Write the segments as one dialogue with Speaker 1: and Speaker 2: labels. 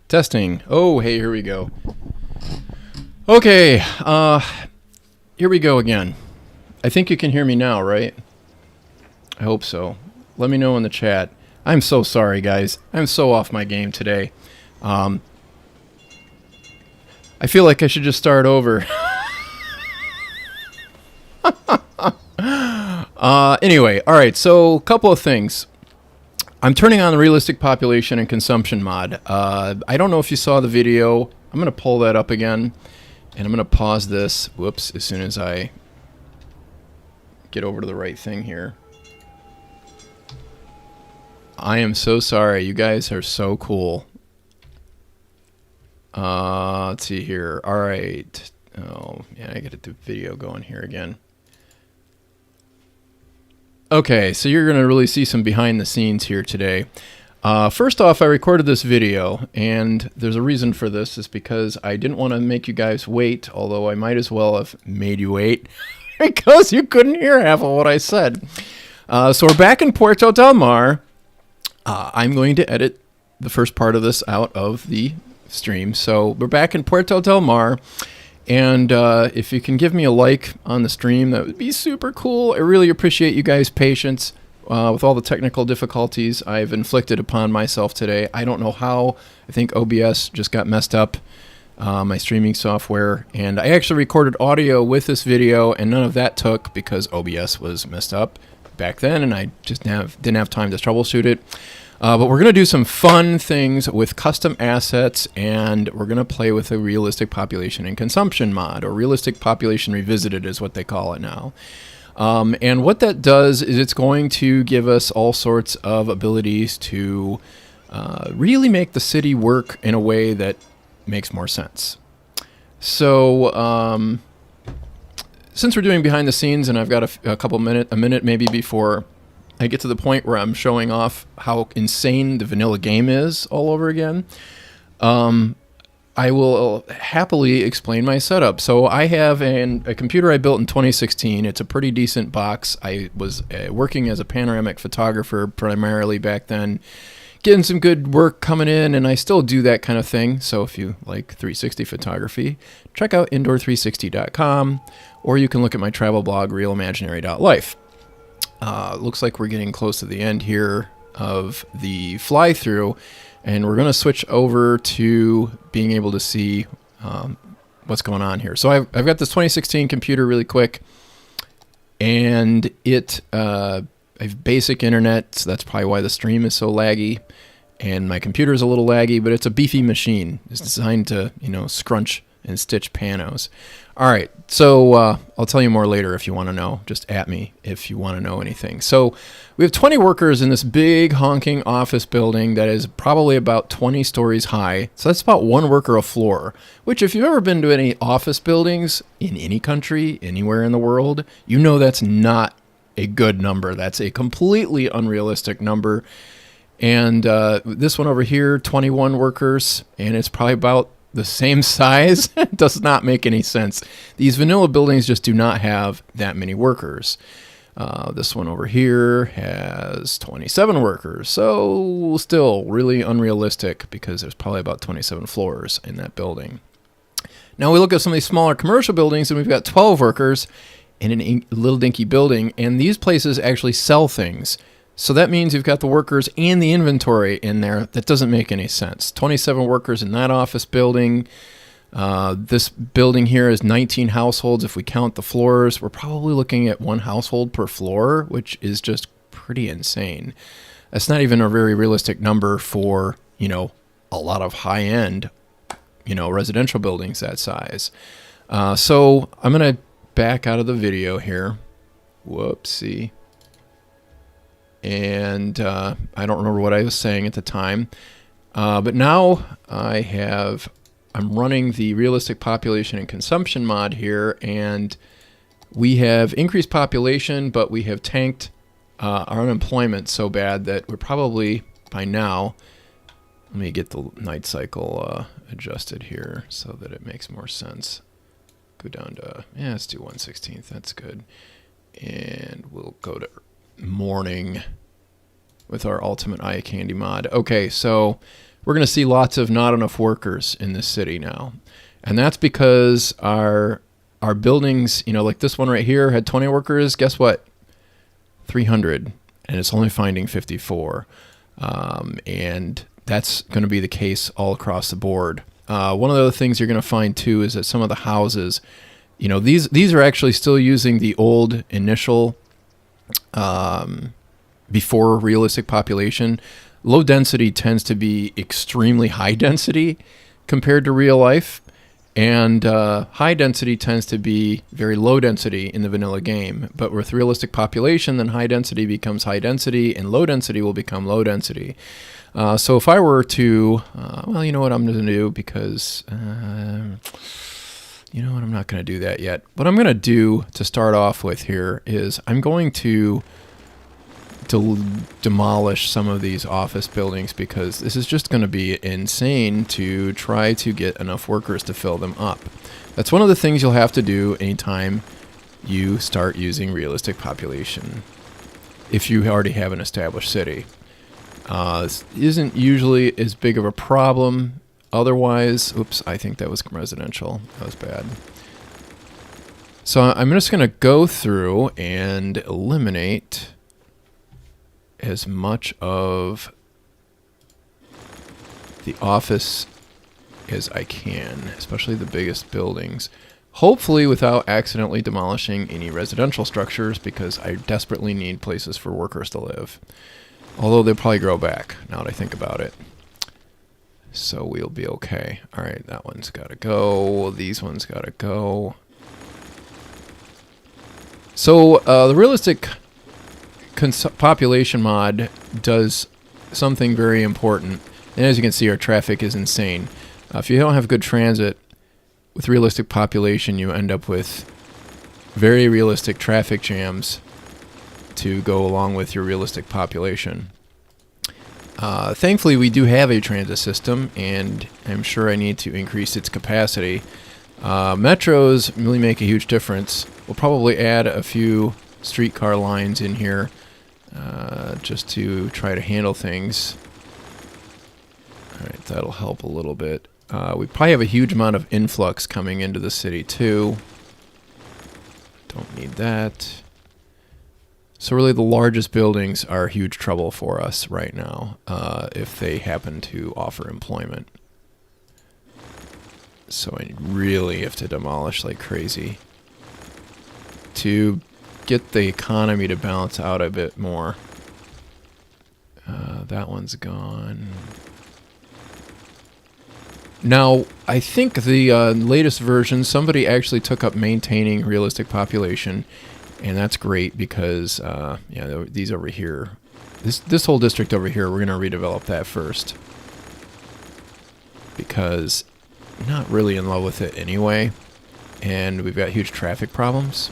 Speaker 1: Testing. Oh, hey, here we go. Okay, here we go again. I think you can hear me now, right? I hope so. Let me know in the chat. I'm so sorry, guys. I'm so off my game today. I feel like I should just start over. Anyway, all right, so a couple of things. I'm turning on the realistic population and consumption mod. I don't know if you saw the video. I'm going to pull that up again, and I'm going to pause this. Whoops, as soon as I get over to the right thing here. I am so sorry. You guys are so cool. Let's see here. All right. Oh, yeah, I get the video going here again. Okay, so you're going to really see some behind the scenes here today. First off, I recorded this video, and there's a reason for this. It's because I didn't want to make you guys wait, although I might as well have made you wait because you couldn't hear half of what I said. So we're back in Puerto del Mar. I'm going to edit the first part of this out of the stream. So we're back in Puerto del Mar. And if you can give me a like on the stream, that would be super cool. I really appreciate you guys' patience with all the technical difficulties I've inflicted upon myself today. I don't know how. I think OBS just got messed up, my streaming software. And I actually recorded audio with this video, and none of that took because OBS was messed up back then, and I just didn't have time to troubleshoot it. But we're going to do some fun things with custom assets, and we're going to play with a realistic population and consumption mod, or realistic population revisited is what they call it now. And what that does is it's going to give us all sorts of abilities to really make the city work in a way that makes more sense. So since we're doing behind the scenes, and I've got a minute maybe before I get to the point where I'm showing off how insane the vanilla game is all over again, I will happily explain my setup. So I have a computer I built in 2016. It's a pretty decent box. I was working as a panoramic photographer primarily back then, getting some good work coming in, and I still do that kind of thing. So if you like 360 photography, check out indoor360.com, or you can look at my travel blog, realimaginary.life. Looks like we're getting close to the end here of the fly-through, and we're going to switch over to being able to see what's going on here. So I've got this 2016 computer really quick, and I have basic internet, so that's probably why the stream is so laggy, and my computer is a little laggy, but it's a beefy machine. It's designed to, scrunch and stitch panos. All right, so I'll tell you more later if you want to know. Just at me if you want to know anything. So we have 20 workers in this big honking office building that is probably about 20 stories high. So that's about one worker a floor, which if you've ever been to any office buildings in any country, anywhere in the world, you know that's not a good number. That's a completely unrealistic number. And this one over here, 21 workers, and it's probably about the same size. It does not make any sense. These vanilla buildings just do not have that many workers. This one over here has 27 workers, so still really unrealistic because there's probably about 27 floors in that building. Now we look at some of these smaller commercial buildings, and we've got 12 workers in a little dinky building, and these places actually sell things. So that means you've got the workers and the inventory in there. That doesn't make any sense. 27 workers in that office building. This building here is 19 households. If we count the floors, we're probably looking at one household per floor, which is just pretty insane. That's not even a very realistic number for, a lot of high-end, residential buildings that size. So I'm going to back out of the video here. Whoopsie. And I don't remember what I was saying at the time, but now I'm running the realistic population and consumption mod here, and we have increased population, but we have tanked our unemployment so bad that we're probably by now, let me get the night cycle adjusted here so that it makes more sense. Go down to, let's do 1/16, that's good. And we'll go to morning with our ultimate eye candy mod. Okay, so we're going to see lots of not enough workers in this city now. And that's because our buildings, like this one right here had 20 workers. Guess what? 300, and it's only finding 54. And that's going to be the case all across the board. One of the other things you're going to find too is that some of the houses, these are actually still using the old initial before realistic population. Low density tends to be extremely high density compared to real life. And high density tends to be very low density in the vanilla game. But with realistic population, then high density becomes high density, and low density will become low density. So if I were to, you know what I'm going to do, because, I'm not going to do that yet. What I'm going to do to start off with here is I'm going to demolish some of these office buildings, because this is just going to be insane to try to get enough workers to fill them up. That's one of the things you'll have to do anytime you start using realistic population, if you already have an established city. This isn't usually as big of a problem otherwise. Oops, I think that was residential. That was bad. So I'm just going to go through and eliminate as much of the office as I can, especially the biggest buildings, hopefully without accidentally demolishing any residential structures, because I desperately need places for workers to live. Although they'll probably grow back now that I think about it. So we'll be okay. All right, that one's got to go. These ones got to go. So the realistic population mod does something very important, and as you can see, our traffic is insane. If you don't have good transit with realistic population, you end up with very realistic traffic jams to go along with your realistic population. Thankfully, we do have a transit system, and I'm sure I need to increase its capacity. Metros really make a huge difference. We'll probably add a few streetcar lines in here just to try to handle things. Alright, that'll help a little bit. We probably have a huge amount of influx coming into the city too. Don't need that. So really the largest buildings are huge trouble for us right now, if they happen to offer employment. So I really have to demolish like crazy to get the economy to balance out a bit more. That one's gone. Now, I think the latest version, somebody actually took up maintaining realistic population, and that's great because, these over here, this whole district over here, we're going to redevelop that first, because I'm not really in love with it anyway, and we've got huge traffic problems.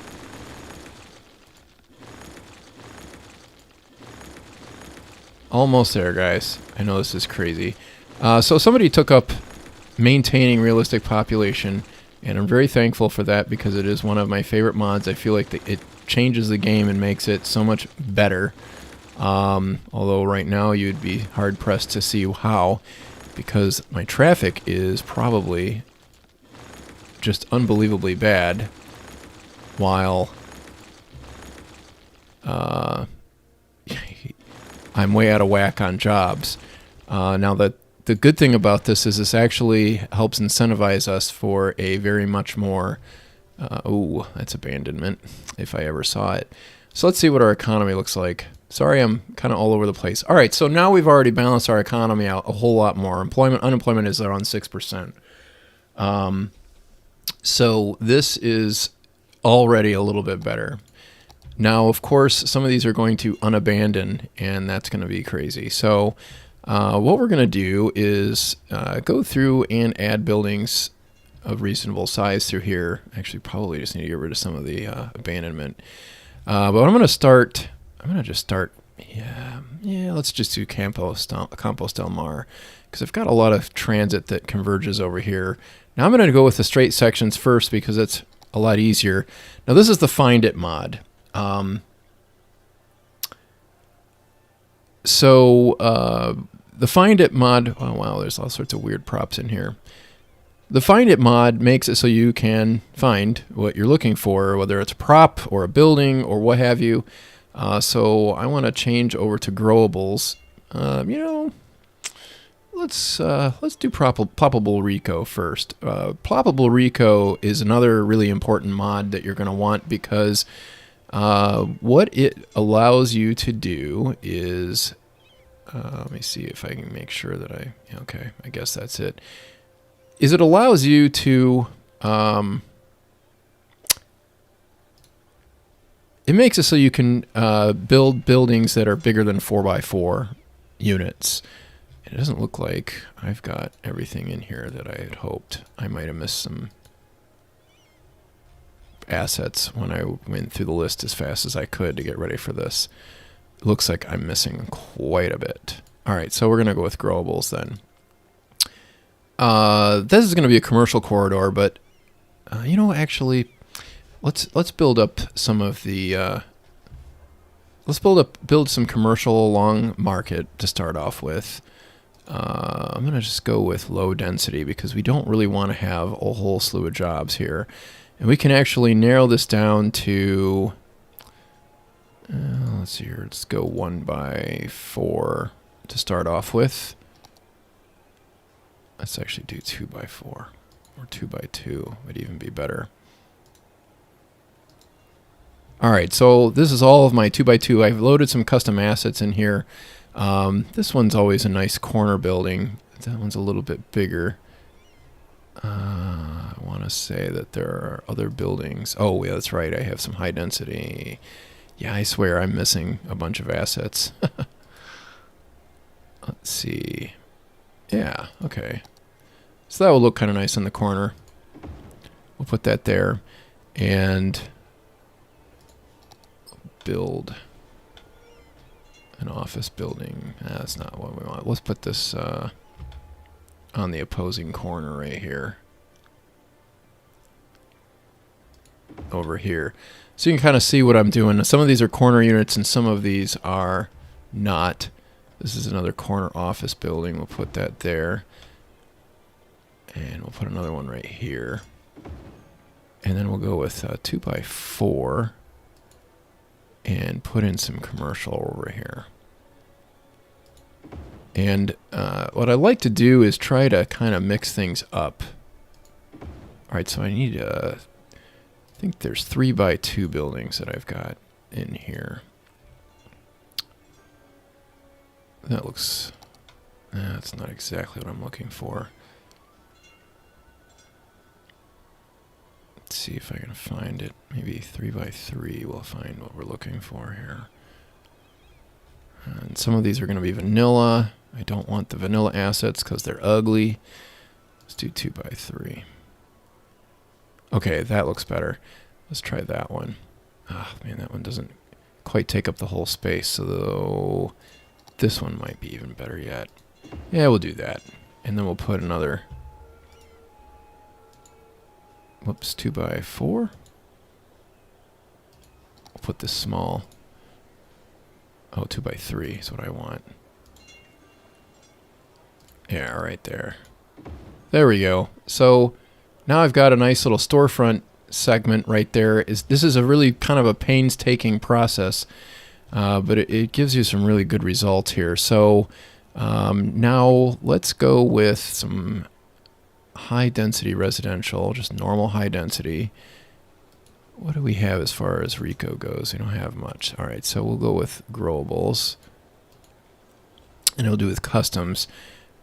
Speaker 1: Almost there, guys. I know this is crazy. So somebody took up maintaining realistic population, and I'm very thankful for that, because it is one of my favorite mods. I feel like it changes the game and makes it so much better. Although right now you'd be hard-pressed to see how, because my traffic is probably just unbelievably bad, while I'm way out of whack on jobs. Now, the good thing about this is this actually helps incentivize us for a very much more... that's abandonment, if I ever saw it. So let's see what our economy looks like. Sorry, I'm kind of all over the place. All right, so now we've already balanced our economy out a whole lot more. Unemployment is around 6%. So this is already a little bit better. Now, of course, some of these are going to unabandon, and that's going to be crazy. So what we're going to do is go through and add buildings of reasonable size through here. Actually, probably just need to get rid of some of the abandonment. But I'm going to just start, let's just do Campos del Mar, because I've got a lot of transit that converges over here. Now I'm going to go with the straight sections first, because it's a lot easier. Now this is the Find It mod. the Find It mod, oh wow, there's all sorts of weird props in here. The Find It mod makes it so you can find what you're looking for, whether it's a prop or a building or what have you. So I want to change over to growables. You know, let's do ploppable Reco first. Ploppable Reco is another really important mod that you're going to want because what it allows you to do is, let me see if I can make sure that okay, I guess that's it. Is it allows you to, it makes it so you can build buildings that are bigger than 4x4 units. It doesn't look like I've got everything in here that I had hoped. I might have missed some assets when I went through the list as fast as I could to get ready for this. It looks like I'm missing quite a bit. All right, so we're going to go with growables then. This is going to be a commercial corridor, but you know, actually, let's build up some of the let's build some commercial along Market to start off with. I'm going to just go with low density because we don't really want to have a whole slew of jobs here. And we can actually narrow this down to, let's see here, let's go 1x4 to start off with. Let's actually do 2x4 or 2x2 would even be better. All right, so this is all of my 2x2. I've loaded some custom assets in here. This one's always a nice corner building. That one's a little bit bigger. I want to say that there are other buildings. Oh, yeah, that's right. I have some high density. Yeah, I swear I'm missing a bunch of assets. Let's see. Yeah, okay. So that will look kind of nice in the corner. We'll put that there and build an office building. That's not what we want. Let's put this on the opposing corner right here. Over here. So you can kind of see what I'm doing. Some of these are corner units and some of these are not. This is another corner office building. We'll put that there. And we'll put another one right here. And then we'll go with 2x4 and put in some commercial over here. And what I like to do is try to kind of mix things up. All right, so I need, I think there's 3x2 buildings that I've got in here. That looks, that's not exactly what I'm looking for. Let's see if I can find it. Maybe 3x3 will find what we're looking for here. And some of these are going to be vanilla. I don't want the vanilla assets because they're ugly. Let's do 2x3. Okay, that looks better. Let's try that one. Ah, man, that one doesn't quite take up the whole space, so this one might be even better yet. Yeah, we'll do that. And then we'll put another, whoops, 2x4. We'll put this small, 2x3 is what I want. Yeah, right there. There we go. So now I've got a nice little storefront segment right there. This is a really kind of a painstaking process, but it gives you some really good results here. So now let's go with some high density residential, just normal high density. What do we have as far as Reco goes? We don't have much. All right, so we'll go with growables, and it'll do with customs.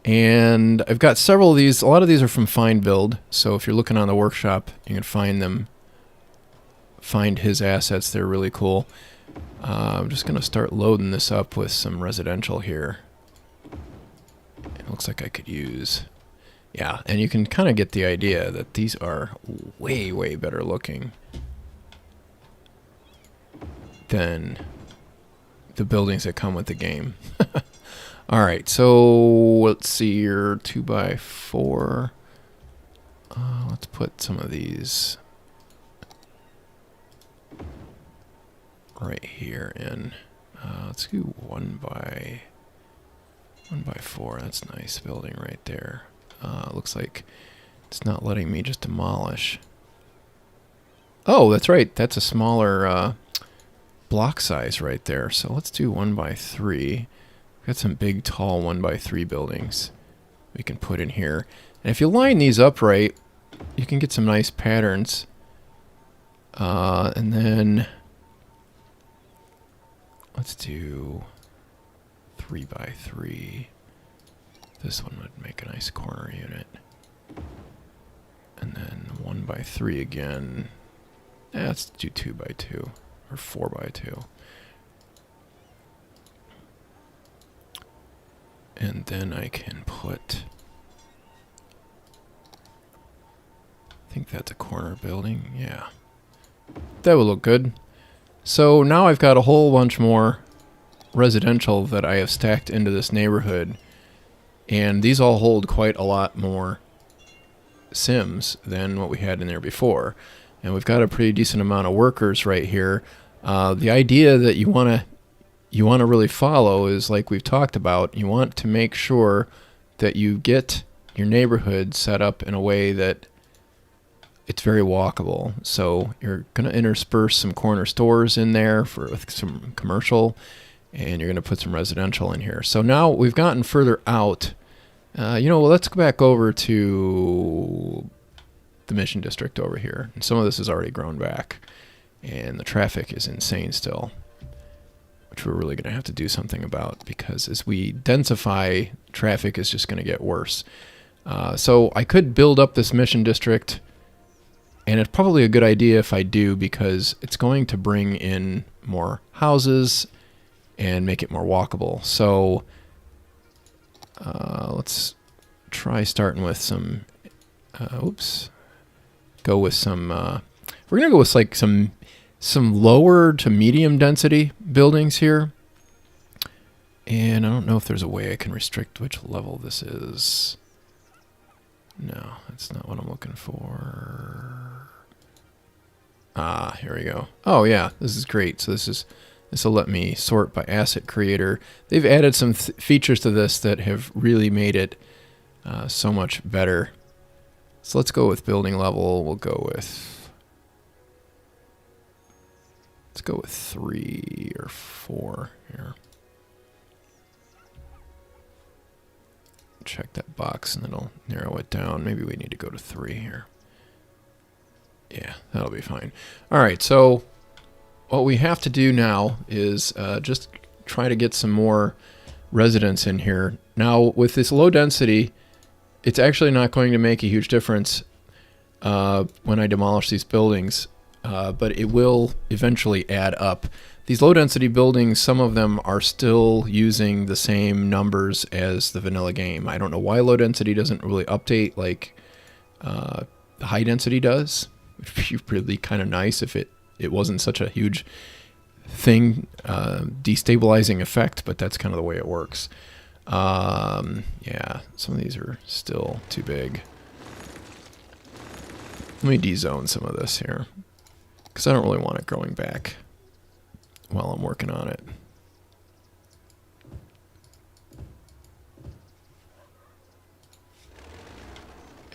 Speaker 1: And I've got several of these. A lot of these are from Find Build. So if you're looking on the workshop, you can find them. Find his assets. They're really cool. I'm just going to start loading this up with some residential here. It looks like I could use. Yeah, and you can kind of get the idea that these are way, way better looking than the buildings that come with the game. All right, so let's see here, 2x4. Let's put some of these right here in. Let's do 1x. 1x4, that's nice building right there. Looks like it's not letting me just demolish. Oh, that's right. That's a smaller block size right there. So let's do 1x3. Got some big, tall 1x3 buildings we can put in here. And if you line these up right, you can get some nice patterns. And then let's do 3x3. This one would make a nice corner unit. And then 1x3 again. Let's do 2x2 or 4x2. And then I can put, I think that's a corner building. Yeah, that would look good. So now I've got a whole bunch more residential that I have stacked into this neighborhood. And these all hold quite a lot more Sims than what we had in there before. And we've got a pretty decent amount of workers right here. The idea that you want to really follow is, like we've talked about, you want to make sure that you get your neighborhood set up in a way that it's very walkable. So you're going to intersperse some corner stores in there with some commercial, and you're going to put some residential in here. So now we've gotten further out. Let's go back over to the Mission District over here. And some of this has already grown back, and the traffic is insane still, which we're really going to have to do something about, because as we densify, traffic is just going to get worse. So I could build up this Mission District, and it's probably a good idea if I do, because it's going to bring in more houses and make it more walkable. So let's try starting with some, go with some, we're going to go with like some lower to medium density buildings here. And I don't know if there's a way I can restrict which level this is. No, that's not what I'm looking for. Here we go. Oh yeah, this is great. So this will let me sort by asset creator. They've added some features to this that have really made it so much better. So let's go with building level. Let's go with 3 or 4 here. Check that box and it'll narrow it down. Maybe we need to go to 3 here. Yeah, that'll be fine. All right, so what we have to do now is just try to get some more residents in here. Now, with this low density, it's actually not going to make a huge difference when I demolish these buildings, but it will eventually add up. These low density buildings, some of them are still using the same numbers as the vanilla game. I don't know why low density doesn't really update like the high density does. It'd be really kind of nice if it wasn't such a huge thing, destabilizing effect, but that's kind of the way it works. Yeah, some of these are still too big. Let me dezone some of this here, because I don't really want it growing back while I'm working on it.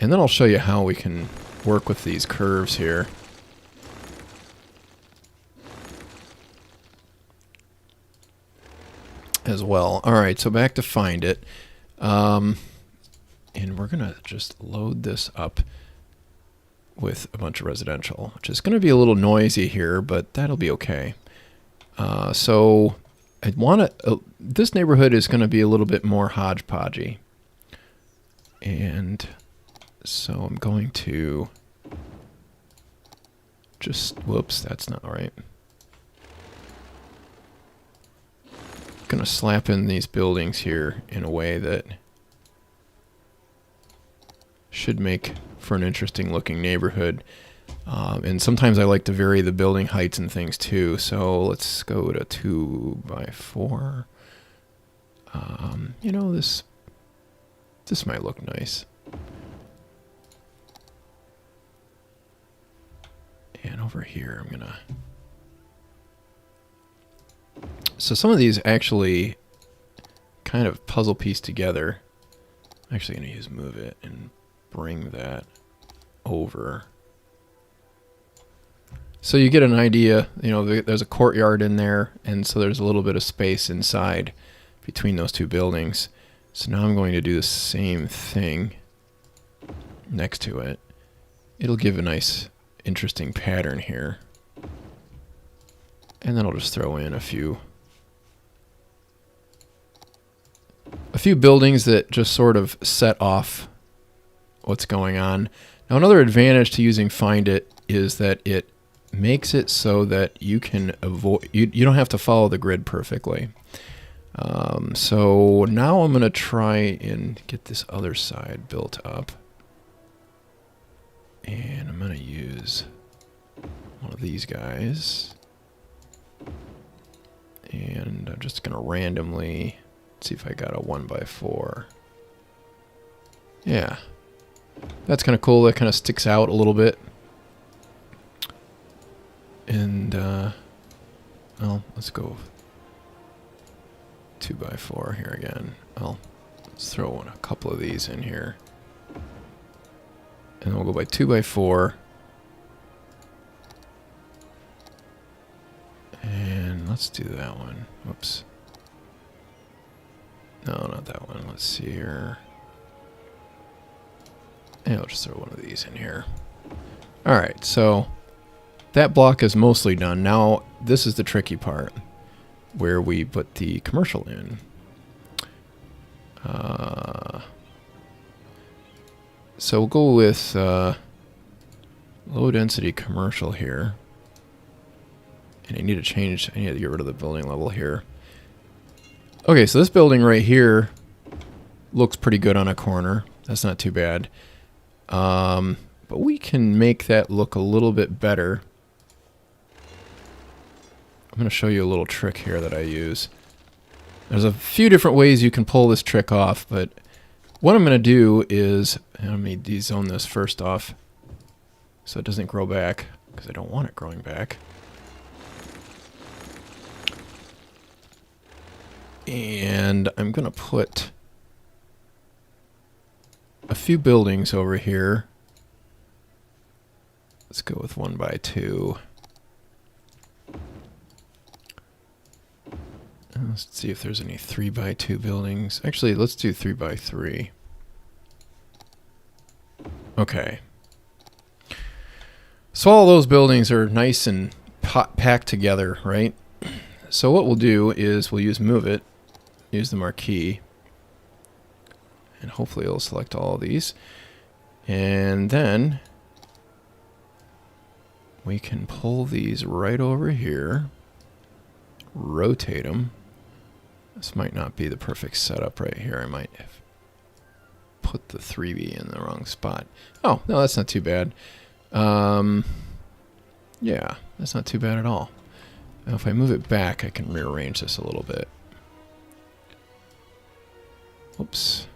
Speaker 1: And then I'll show you how we can work with these curves here. As well. All right, so back to find it. And we're going to just load this up with a bunch of residential, which is going to be a little noisy here, but that'll be okay. So I want to, this neighborhood is going to be a little bit more hodgepodgey. And so I'm going to just, whoops, that's not right. Going to slap in these buildings here in a way that should make for an interesting looking neighborhood. And sometimes I like to vary the building heights and things too. So let's go to 2x4. You know, this might look nice. And over here, I'm gonna. So some of these actually kind of puzzle piece together. I'm actually going to use move it and bring that over. So you get an idea, you know, there's a courtyard in there, and so there's a little bit of space inside between those two buildings. So now I'm going to do the same thing next to it. It'll give a nice, interesting pattern here. And then I'll just throw in a few buildings that just sort of set off what's going on. Now another advantage to using Find It is that it makes it so that you can avoid, you don't have to follow the grid perfectly. So now I'm going to try and get this other side built up. And I'm going to use one of these guys. And I'm just going to randomly see if I got a 1x4. Yeah. That's kind of cool. That kind of sticks out a little bit. And, well, let's go 2x4 here again. Well, let's throw in a couple of these in here. And we'll go by 2x4. And let's do that one. Whoops. No, not that one. Let's see here. And I'll just throw one of these in here. Alright, so that block is mostly done. Now, this is the tricky part, where we put the commercial in. So we'll go with low density commercial here. And I need to change, I need to get rid of the building level here. Okay, so this building right here looks pretty good on a corner. That's not too bad. But we can make that look a little bit better. I'm going to show you a little trick here that I use. There's a few different ways you can pull this trick off, but what I'm going to do is, let me dezone this first off so it doesn't grow back, because I don't want it growing back. And I'm going to put a few buildings over here. Let's go with 1x2. Let's see if there's any 3x2 buildings. Actually, let's do 3x3. Okay. So all those buildings are nice and packed together, right? So what we'll do is we'll use Move It, use the marquee, and hopefully it'll select all of these. And then we can pull these right over here, rotate them. This might not be the perfect setup right here. I might have put the 3B in the wrong spot. Oh, no, that's not too bad. Yeah, that's not too bad at all. Now if I move it back, I can rearrange this a little bit. Oops.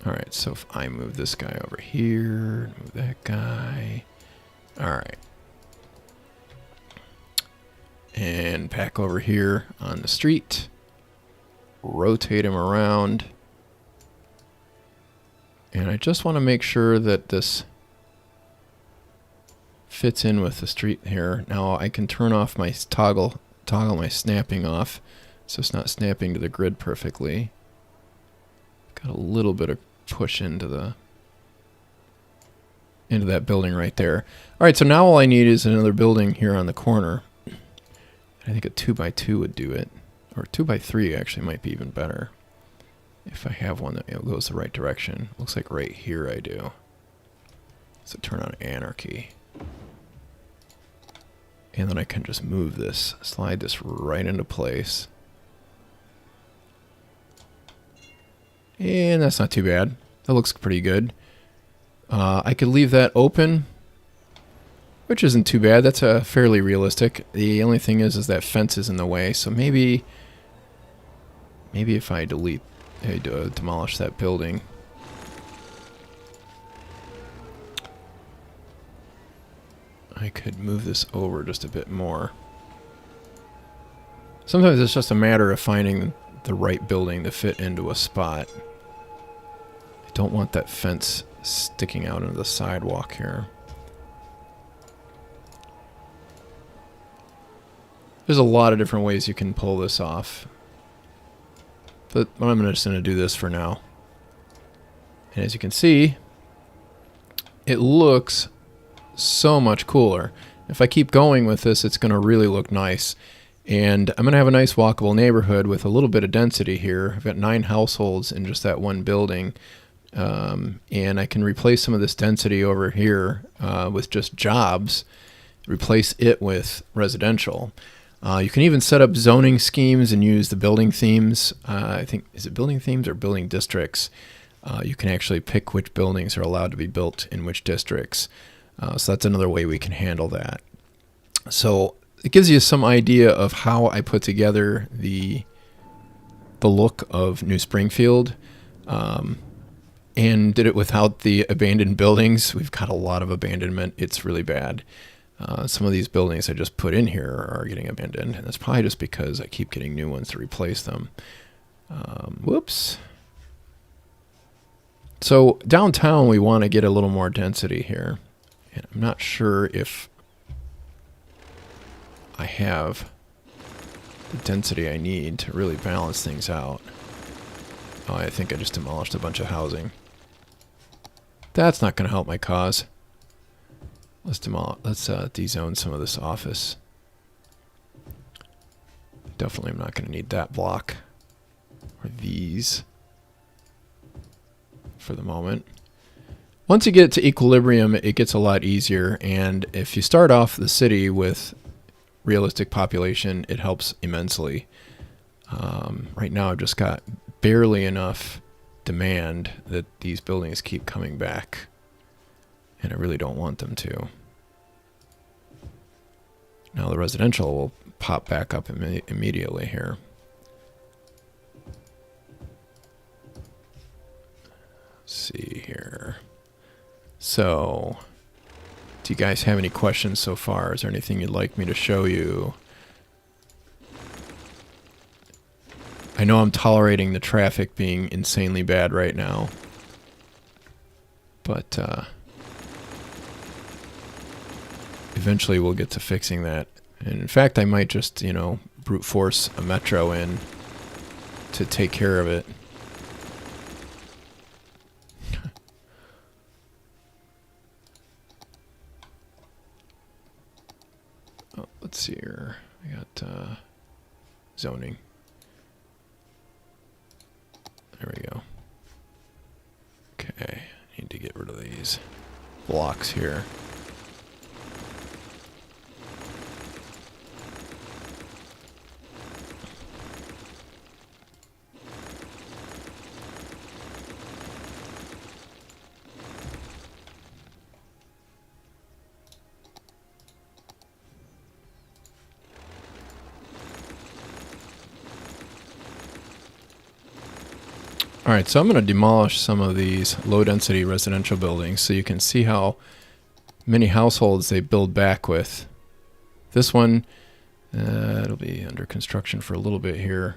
Speaker 1: Alright, so if I move this guy over here, move that guy. Alright. And pack over here on the street. Rotate him around. And I just want to make sure that this fits in with the street here. Now I can turn off my toggle my snapping off, so it's not snapping to the grid perfectly. Got a little bit of push into that building right there. All right, so now all I need is another building here on the corner. I think a 2x2 would do it, or 2x3 actually might be even better if I have one that goes the right direction. Looks like right here I do. So turn on anarchy. And then I can just move this, slide this right into place. And that's not too bad. That looks pretty good. I could leave that open, which isn't too bad. That's fairly realistic. The only thing is that fence is in the way. So maybe if I demolish that building. I could move this over just a bit more. Sometimes it's just a matter of finding the right building to fit into a spot. I don't want that fence sticking out into the sidewalk here. There's a lot of different ways you can pull this off. But I'm just going to do this for now. And as you can see, it looks so much cooler. If I keep going with this, it's going to really look nice. And I'm going to have a nice walkable neighborhood with a little bit of density here. I've got 9 households in just that one building. And I can replace some of this density over here with just jobs, replace it with residential. You can even set up zoning schemes and use the building themes. I think, is it building themes or building districts? You can actually pick which buildings are allowed to be built in which districts. So that's another way we can handle that. So it gives you some idea of how I put together the look of New Springfield, and did it without the abandoned buildings. We've got a lot of abandonment. It's really bad. Some of these buildings I just put in here are getting abandoned, and that's probably just because I keep getting new ones to replace them. Whoops. So downtown, we want to get a little more density here. And I'm not sure if I have the density I need to really balance things out. Oh, I think I just demolished a bunch of housing. That's not going to help my cause. Let's dezone some of this office. Definitely I'm not going to need that block. Or these. For the moment. Once you get to equilibrium, it gets a lot easier. And if you start off the city with realistic population, it helps immensely. Right now I've just got barely enough demand that these buildings keep coming back. And I really don't want them to. Now the residential will pop back up immediately here. Let's see here. So, do you guys have any questions so far? Is there anything you'd like me to show you? I know I'm tolerating the traffic being insanely bad right now. But, eventually we'll get to fixing that. And in fact, I might just, brute force a metro in to take care of it. Oh, let's see here. I got zoning. There we go. Okay, need to get rid of these blocks here. All right, so I'm going to demolish some of these low-density residential buildings so you can see how many households they build back with. This one, it'll be under construction for a little bit here.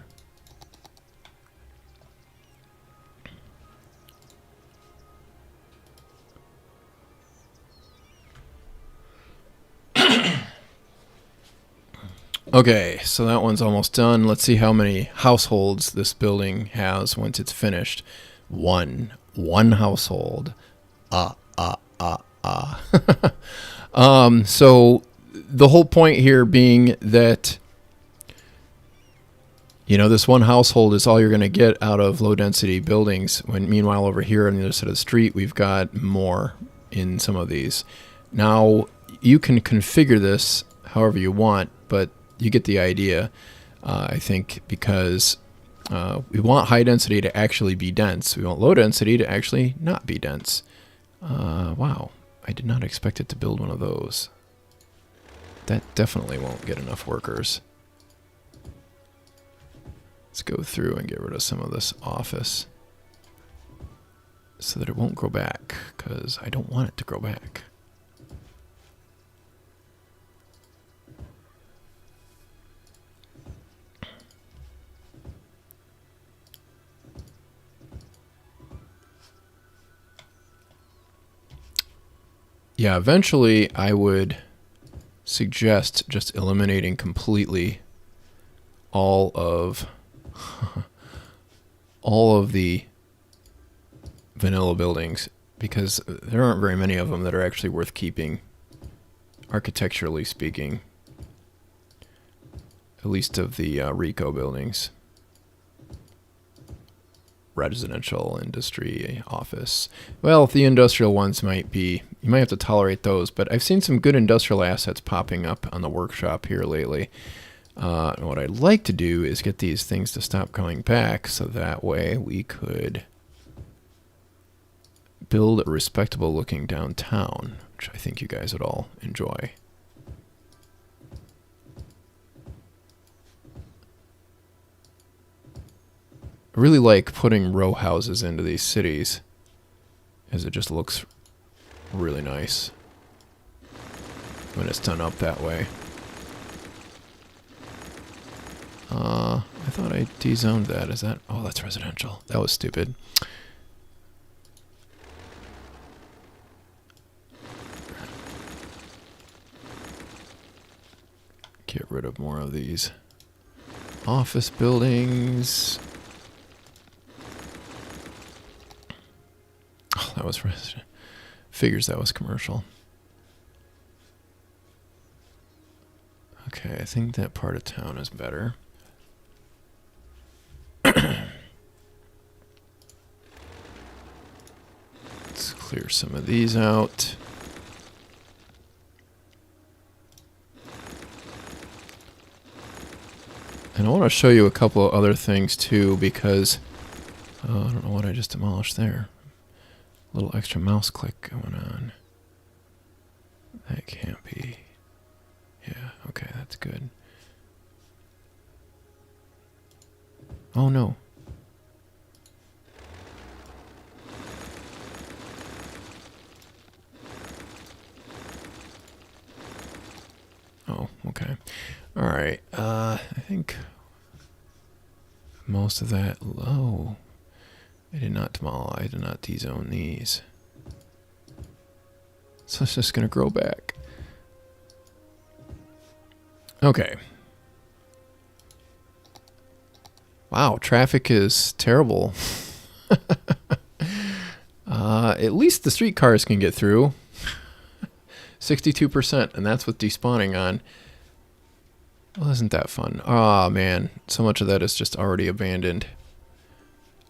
Speaker 1: Okay, so that one's almost done. Let's see how many households this building has once it's finished. One household. So the whole point here being that, this one household is all you're going to get out of low density buildings. When meanwhile over here on the other side of the street, we've got more in some of these. Now you can configure this however you want, but you get the idea, I think, because we want high density to actually be dense. We want low density to actually not be dense. Wow, I did not expect it to build one of those. That definitely won't get enough workers. Let's go through and get rid of some of this office so that it won't grow back, because I don't want it to grow back. Yeah, eventually I would suggest just eliminating completely all of all of the vanilla buildings, because there aren't very many of them that are actually worth keeping, architecturally speaking, at least of the Rico buildings. Residential, industry, office. Well, the industrial ones might be, you might have to tolerate those, but I've seen some good industrial assets popping up on the workshop here lately. And what I'd like to do is get these things to stop coming back, so that way we could build a respectable looking downtown, which I think you guys would all enjoy. I really like putting row houses into these cities, as it just looks really nice when it's done up that way. I thought I dezoned that. Is that? Oh, that's residential. That was stupid. Get rid of more of these office buildings. Oh, that was resident. Figures that was commercial. Okay, I think that part of town is better. Let's clear some of these out. And I want to show you a couple of other things too, because I don't know what I just demolished there. A little extra mouse click going on. That can't be. Yeah, okay, that's good. Oh no. Oh, okay. All right. I think most of that. Oh, I did not demolish. I did not dezone these. So it's just gonna grow back. Okay. Wow, traffic is terrible. At least the streetcars can get through. 62%, and that's with despawning on. Well, isn't that fun? Oh man, so much of that is just already abandoned.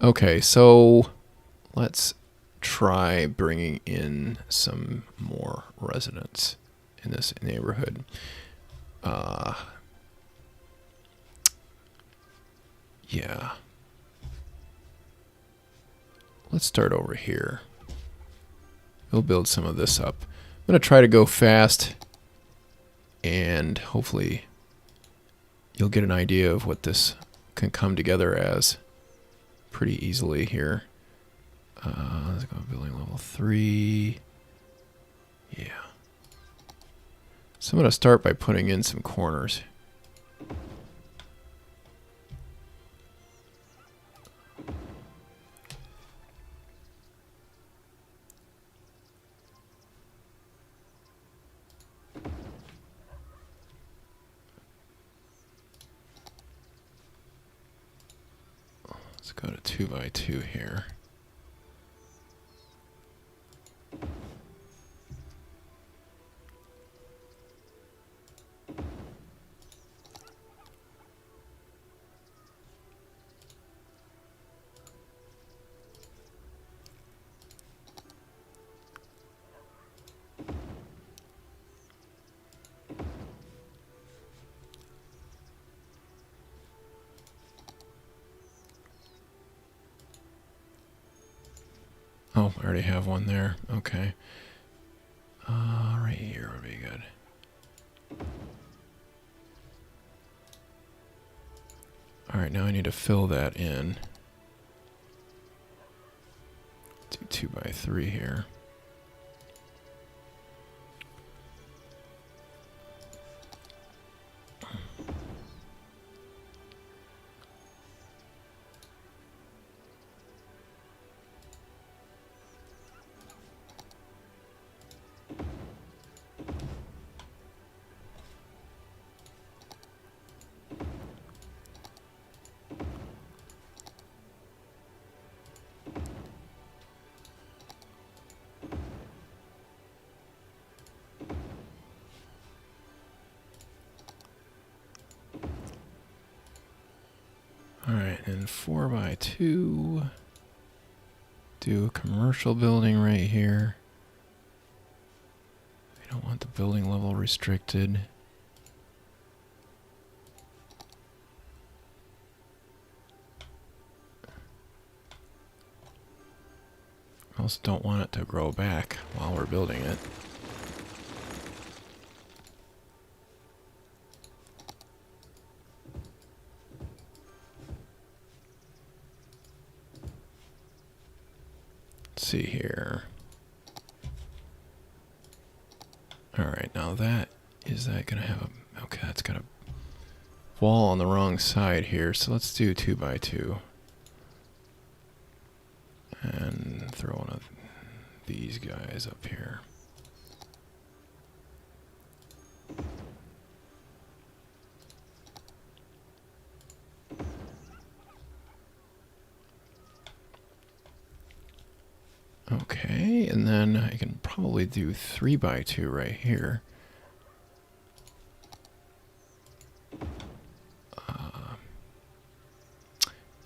Speaker 1: Okay, so let's try bringing in some more residents in this neighborhood. Yeah. Let's start over here. We'll build some of this up. I'm going to try to go fast, and hopefully you'll get an idea of what this can come together as pretty easily here. Let's go building level 3. Yeah. So I'm going to start by putting in some corners. Let's go to 2 by 2 here. Oh, I already have one there. Okay. Right here would be good. Alright, now I need to fill that in. Do 2 by 3 here. And 4x2. Do a commercial building right here. We don't want the building level restricted. I also don't want it to grow back while we're building it. Let's see here. All right, now that, is that gonna have a, okay, that's got a wall on the wrong side here, so let's do 2x2. And throw one of these guys up here. Okay, and then I can probably do 3x2 right here.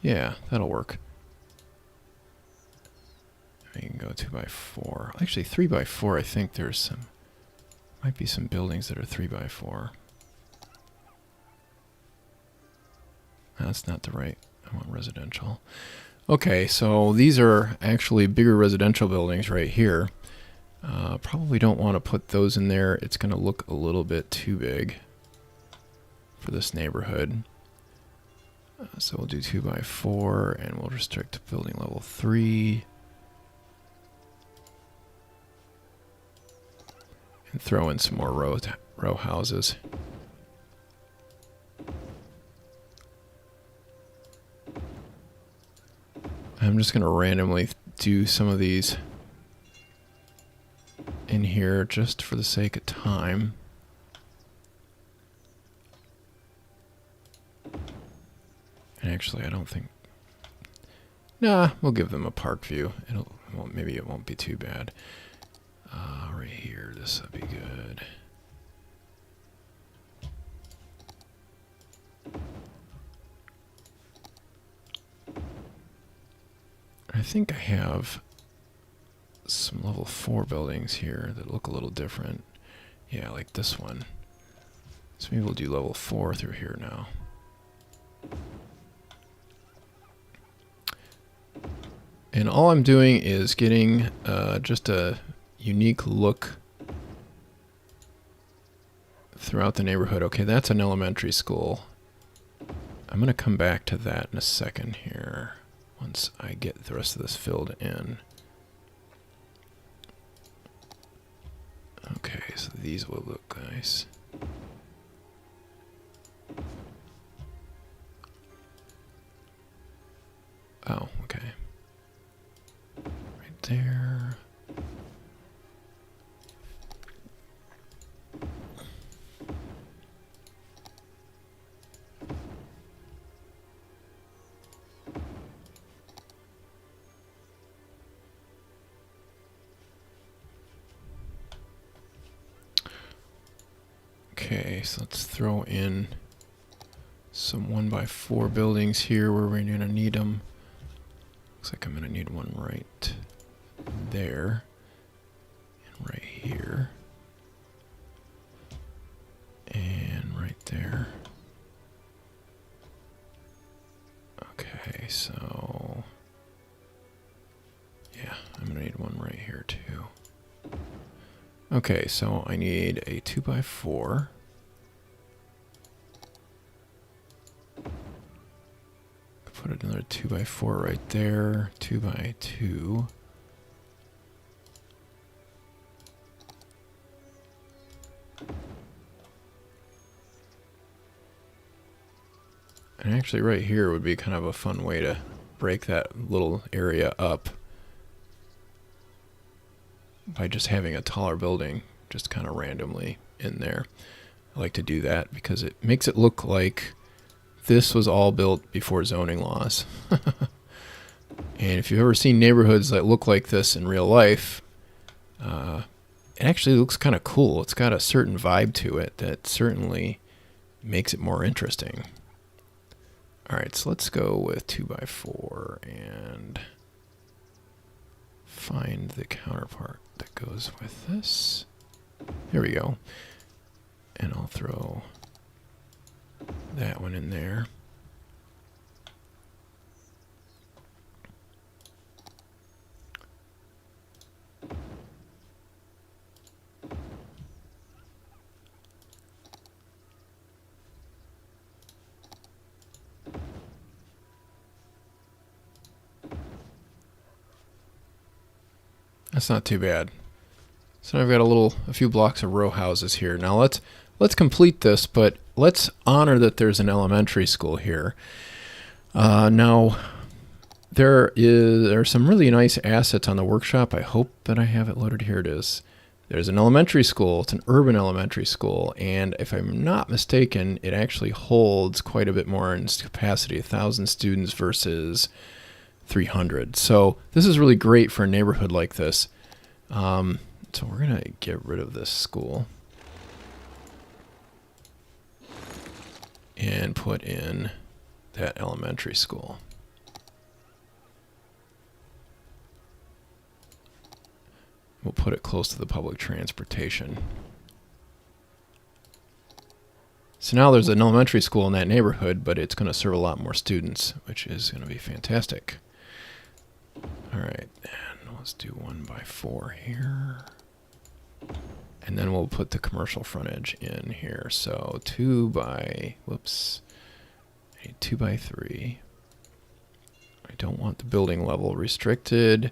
Speaker 1: Yeah, that'll work. I can go 2x4. Actually, 3x4, I think there's some, might be some buildings that are 3x4. That's not the right, I want residential. Okay, so these are actually bigger residential buildings right here. Probably don't want to put those in there. It's going to look a little bit too big for this neighborhood. So we'll do 2x4 and we'll restrict to building level 3. And throw in some more row houses. I'm just going to randomly do some of these in here just for the sake of time. And actually, I don't think... Nah, we'll give them a park view. Well, maybe it won't be too bad. Right here, this would be good. I think I have some level 4 buildings here that look a little different. Yeah, like this one. So maybe we'll do level 4 through here now. And all I'm doing is getting just a unique look throughout the neighborhood. Okay, that's an elementary school. I'm going to come back to that in a second here once I get the rest of this filled in. Okay, so these will look nice. Oh, okay. Right there. Okay, so let's throw in some 1x4 buildings here where we're going to need them. Looks like I'm going to need one right there and right here and right there. Okay, so yeah, I'm going to need one right here too. Okay, so I need a 2x4. Put another 2x4 right there, 2x2. And actually right here would be kind of a fun way to break that little area up by just having a taller building just kind of randomly in there. I like to do that because it makes it look like this was all built before zoning laws. And if you've ever seen neighborhoods that look like this in real life, it actually looks kind of cool. It's got a certain vibe to it that certainly makes it more interesting. All right, so let's go with 2x4 and find the counterpart that goes with this. There we go. And I'll throw that one in there. That's not too bad. So now I've got a few blocks of row houses here. Now let's complete this, but let's honor that there's an elementary school here. Now there are some really nice assets on the workshop. I hope that I have it loaded. Here it is. There's an elementary school. It's an urban elementary school, and if I'm not mistaken, it actually holds quite a bit more in capacity, 1,000 students versus 300. So this is really great for a neighborhood like this. So we're going to get rid of this school and put in that elementary school. We'll put it close to the public transportation. So now there's an elementary school in that neighborhood, but it's going to serve a lot more students, which is going to be fantastic. All right, and let's do 1x4 here. And then we'll put the commercial frontage in here. So 2x3. I don't want the building level restricted,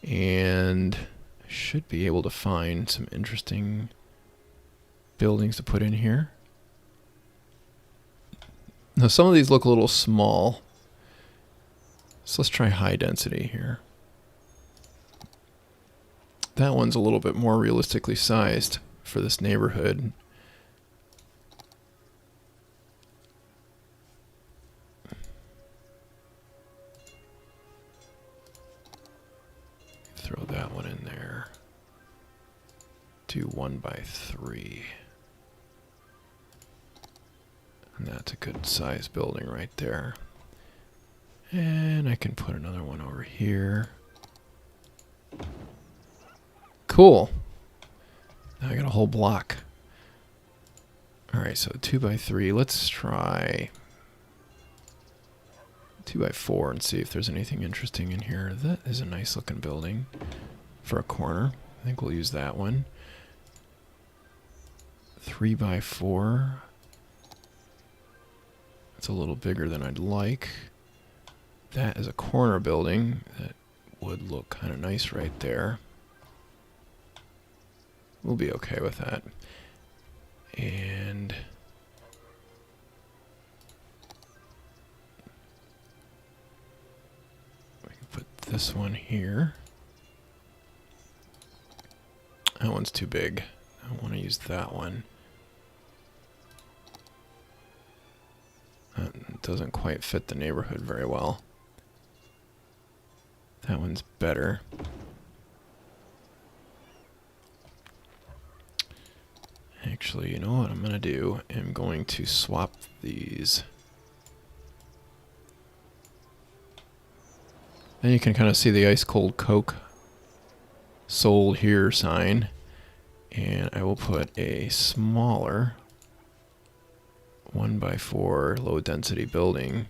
Speaker 1: and I should be able to find some interesting buildings to put in here. Now some of these look a little small, so let's try high density here. That one's a little bit more realistically sized for this neighborhood. Throw that one in there. Do 1x3. And that's a good size building right there. And I can put another one over here. Cool. Now I got a whole block. Alright, so 2x3. Let's try 2x4 and see if there's anything interesting in here. That is a nice looking building for a corner. I think we'll use that one. 3x4. It's a little bigger than I'd like. That is a corner building that would look kind of nice right there. We'll be okay with that. And we can put this one here. That one's too big. I don't want to use that one. That doesn't quite fit the neighborhood very well. That one's better. Actually, you know what I'm going to do? I'm going to swap these. Then you can kind of see the ice cold Coke sold here sign. And I will put a smaller 1x4 low density building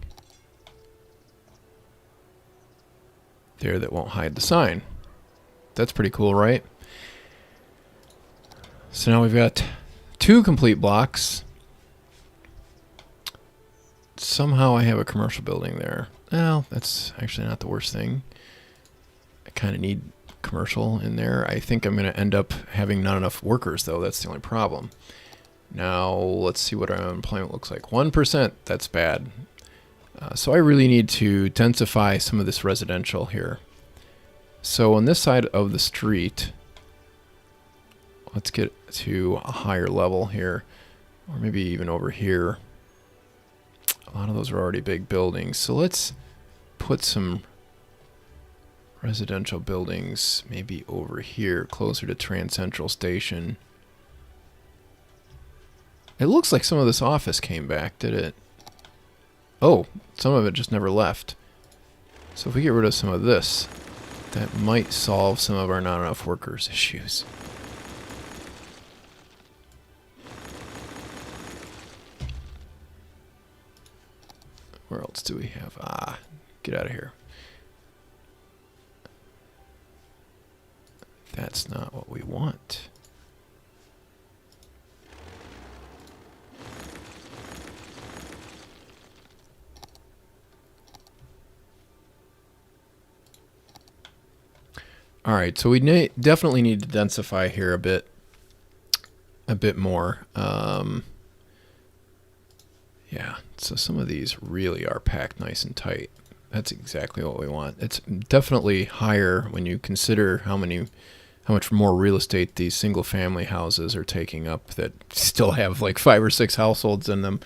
Speaker 1: there that won't hide the sign. That's pretty cool, right? So now we've got 2 complete blocks. Somehow I have a commercial building there. Well, that's actually not the worst thing. I kind of need commercial in there. I think I'm going to end up having not enough workers, though. That's the only problem. Now, let's see what our unemployment looks like. 1%, that's bad. So I really need to densify some of this residential here. So on this side of the street, let's get to a higher level here, or maybe even over here. A lot of those are already big buildings. So let's put some residential buildings maybe over here, closer to Trans Central Station. It looks like some of this office came back, did it? Oh, some of it just never left. So if we get rid of some of this, that might solve some of our not enough workers issues. Where else do we have? Ah, get out of here. That's not what we want. All right, so we definitely need to densify here a bit more. Yeah, so some of these really are packed nice and tight. That's exactly what we want. It's definitely higher when you consider how much more real estate these single-family houses are taking up that still have like 5 or 6 households in them.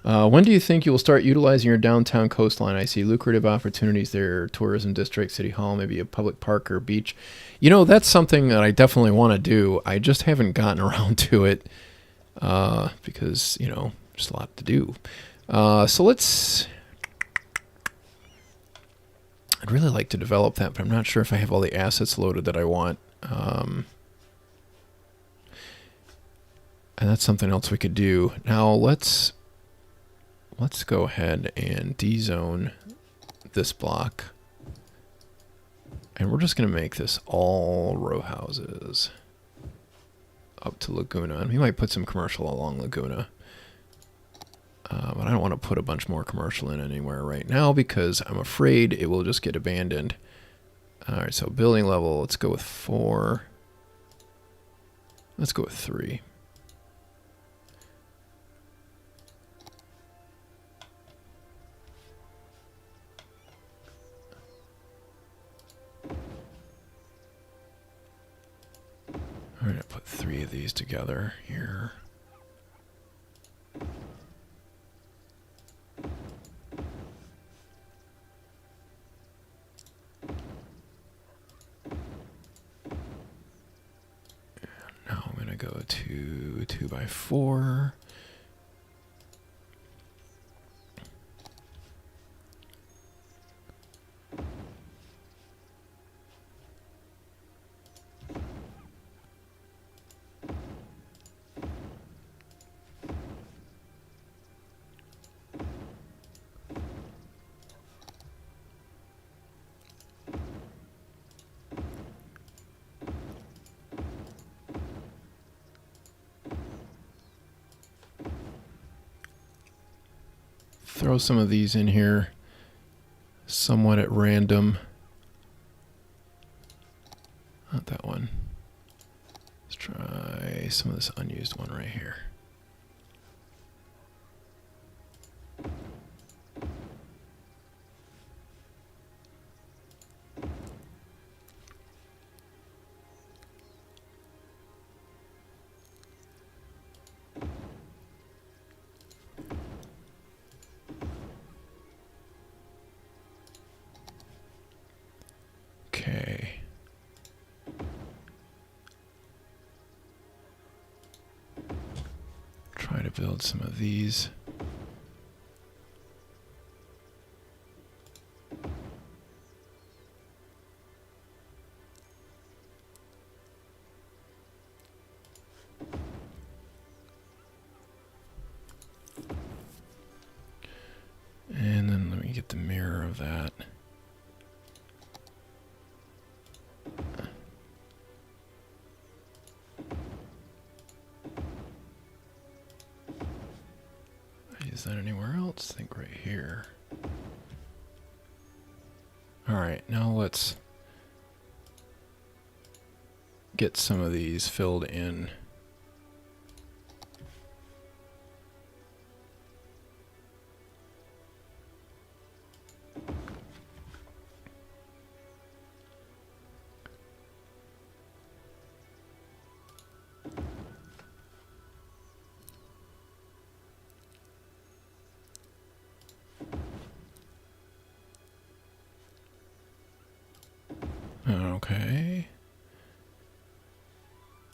Speaker 1: When do you think you will start utilizing your downtown coastline? I see lucrative opportunities there, tourism district, city hall, maybe a public park or beach. You know, that's something that I definitely want to do. I just haven't gotten around to it because, you know, there's a lot to do. So I'd really like to develop that, but I'm not sure if I have all the assets loaded that I want. And that's something else we could do. Now let's go ahead and dezone this block. And we're just going to make this all row houses up to Laguna. And we might put some commercial along Laguna. But I don't want to put a bunch more commercial in anywhere right now because I'm afraid it will just get abandoned. All right, so building level, let's go with 4. Let's go with 3. I'm going to put 3 of these together here. Now I'm going to go to 2x4. Throw some of these in here somewhat at random. Not that one. Let's try some of this unused one right here. Okay. Try to build some of these. And then let me get the mirror of that. Is that anywhere else? I think right here. Alright, now let's get some of these filled in. Okay.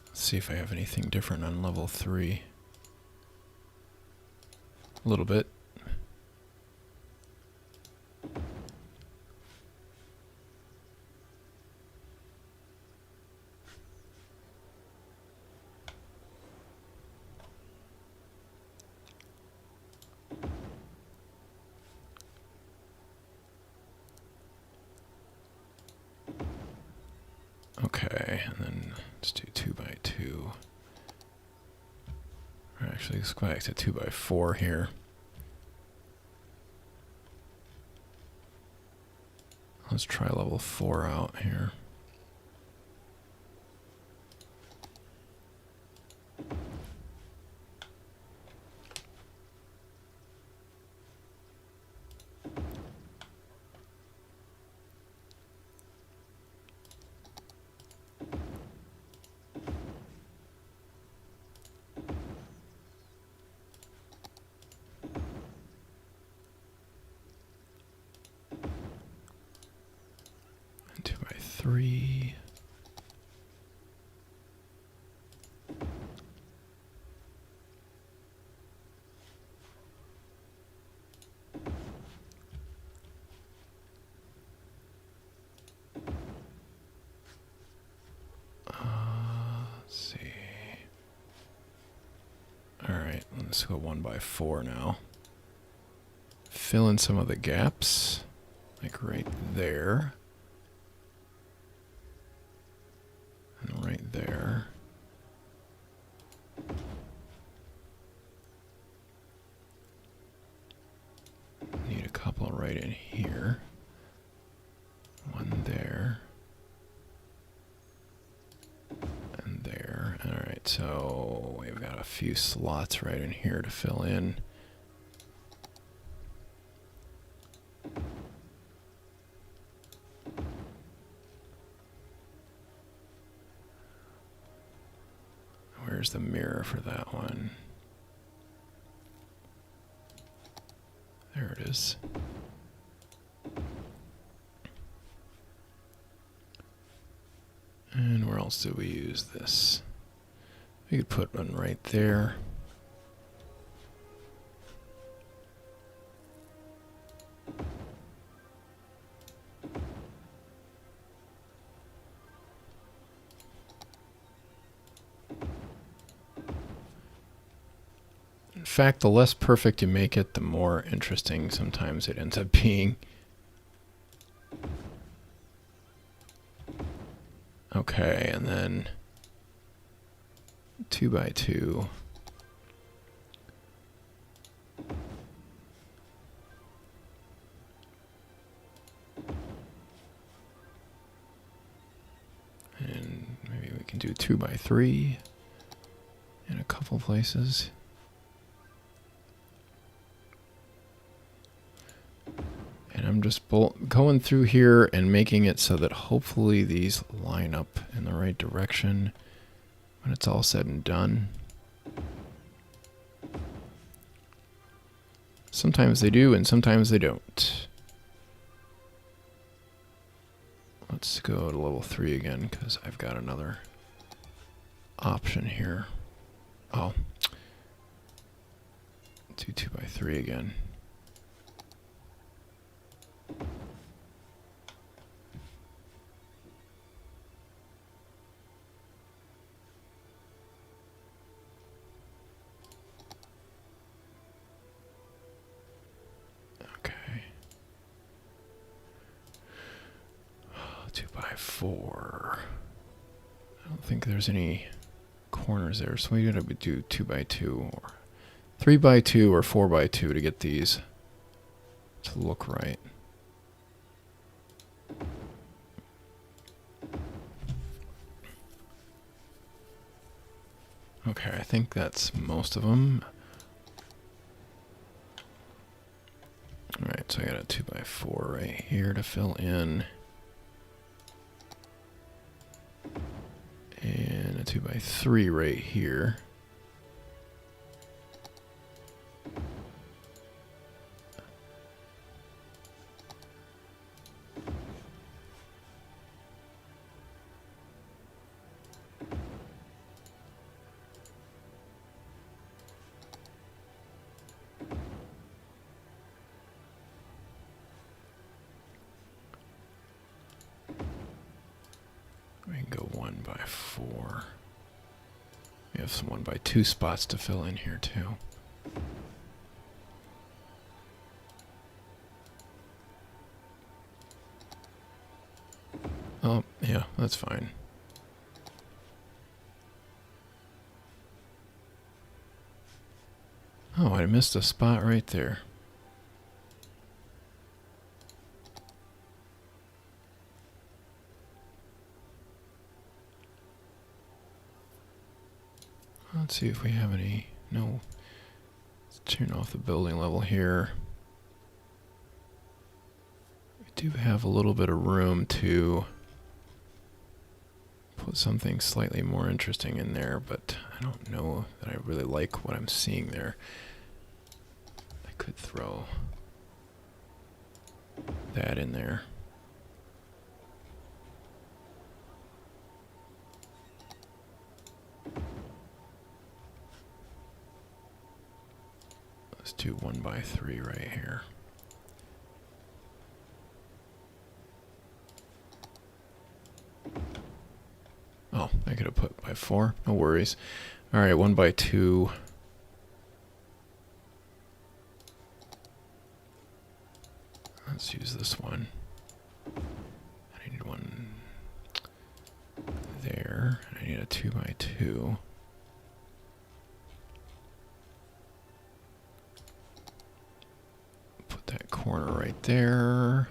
Speaker 1: Let's see if I have anything different on level 3. A little bit. Okay, and then let's do 2 by 2. Or actually, let's go back to 2 by 4 here. Let's try level 4 out here. And 2 by 3. Let's see. Alright, let's go 1 by 4 now. Fill in some of the gaps, like right there. And right there. Need a couple right in here. One there. And there. Alright, so we've got a few slots right in here to fill in. Where's the mirror for that one? There it is. And where else did we use this? We could put one right there. In fact, the less perfect you make it, the more interesting sometimes it ends up being. Okay, and then 2 by 2. And maybe we can do 2 by 3 in a couple places. And I'm just going through here and making it so that hopefully these line up in the right direction when it's all said and done. Sometimes they do and sometimes they don't. Let's go to level 3 again because I've got another option here. Oh. Do 2 by 3 again. Okay. 2 by 4. I don't think there's any corners there, so we gotta do 2 by 2 or 3 by 2 or 4 by 2 to get these to look right. Okay, I think that's most of them. Alright, so I got a 2 by 4 right here to fill in. And a 2 by 3 right here. We can go 1 by 4. We have some 1 by 2 spots to fill in here too. Oh, yeah, that's fine. Oh, I missed a spot right there. Let's see if we have any. No. Let's turn off the building level here. We do have a little bit of room to put something slightly more interesting in there, but I don't know that I really like what I'm seeing there. I could throw that in there. Let's do 1x3 right here. Oh, I could have put by 4. No worries. All right, 1x2. Let's use this one. I need one there. I need a 2x2. Put that corner right there.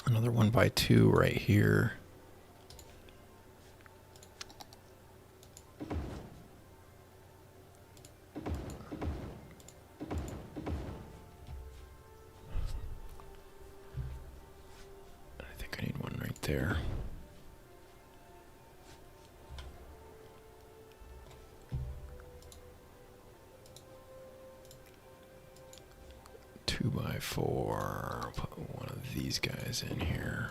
Speaker 1: Another 1x2 right here. There. Two by 4. Put one of these guys in here.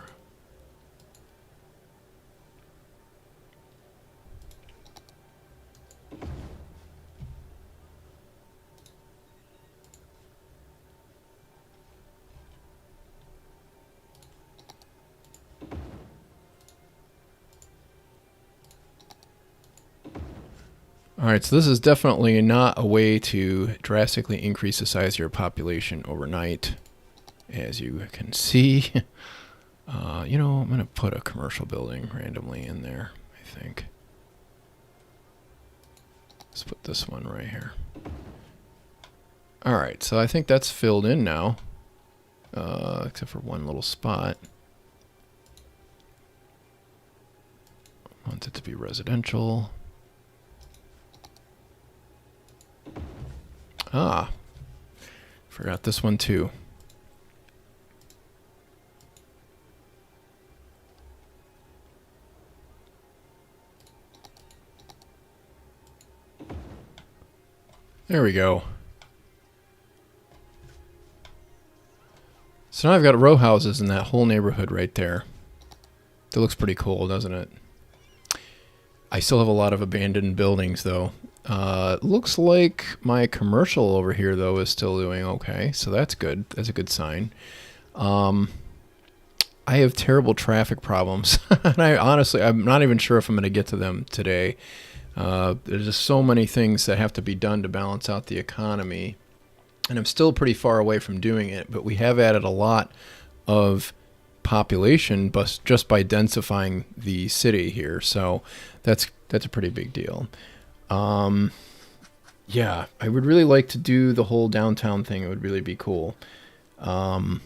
Speaker 1: Alright, so this is definitely not a way to drastically increase the size of your population overnight. As you can see, you know, I'm going to put a commercial building randomly in there, I think. Let's put this one right here. Alright, so I think that's filled in now, except for one little spot. I want it to be residential. Ah, forgot this one too. There we go. So now I've got row houses in that whole neighborhood right there. That looks pretty cool, doesn't it? I still have a lot of abandoned buildings though. Looks like my commercial over here though is still doing okay, so that's good. That's a good sign. I have terrible traffic problems, and I'm not even sure if I'm going to get to them today. There's just so many things that have to be done to balance out the economy, and I'm still pretty far away from doing it, but we have added a lot of population just by densifying the city here, so that's a pretty big deal. Yeah, I would really like to do the whole downtown thing. It would really be cool. I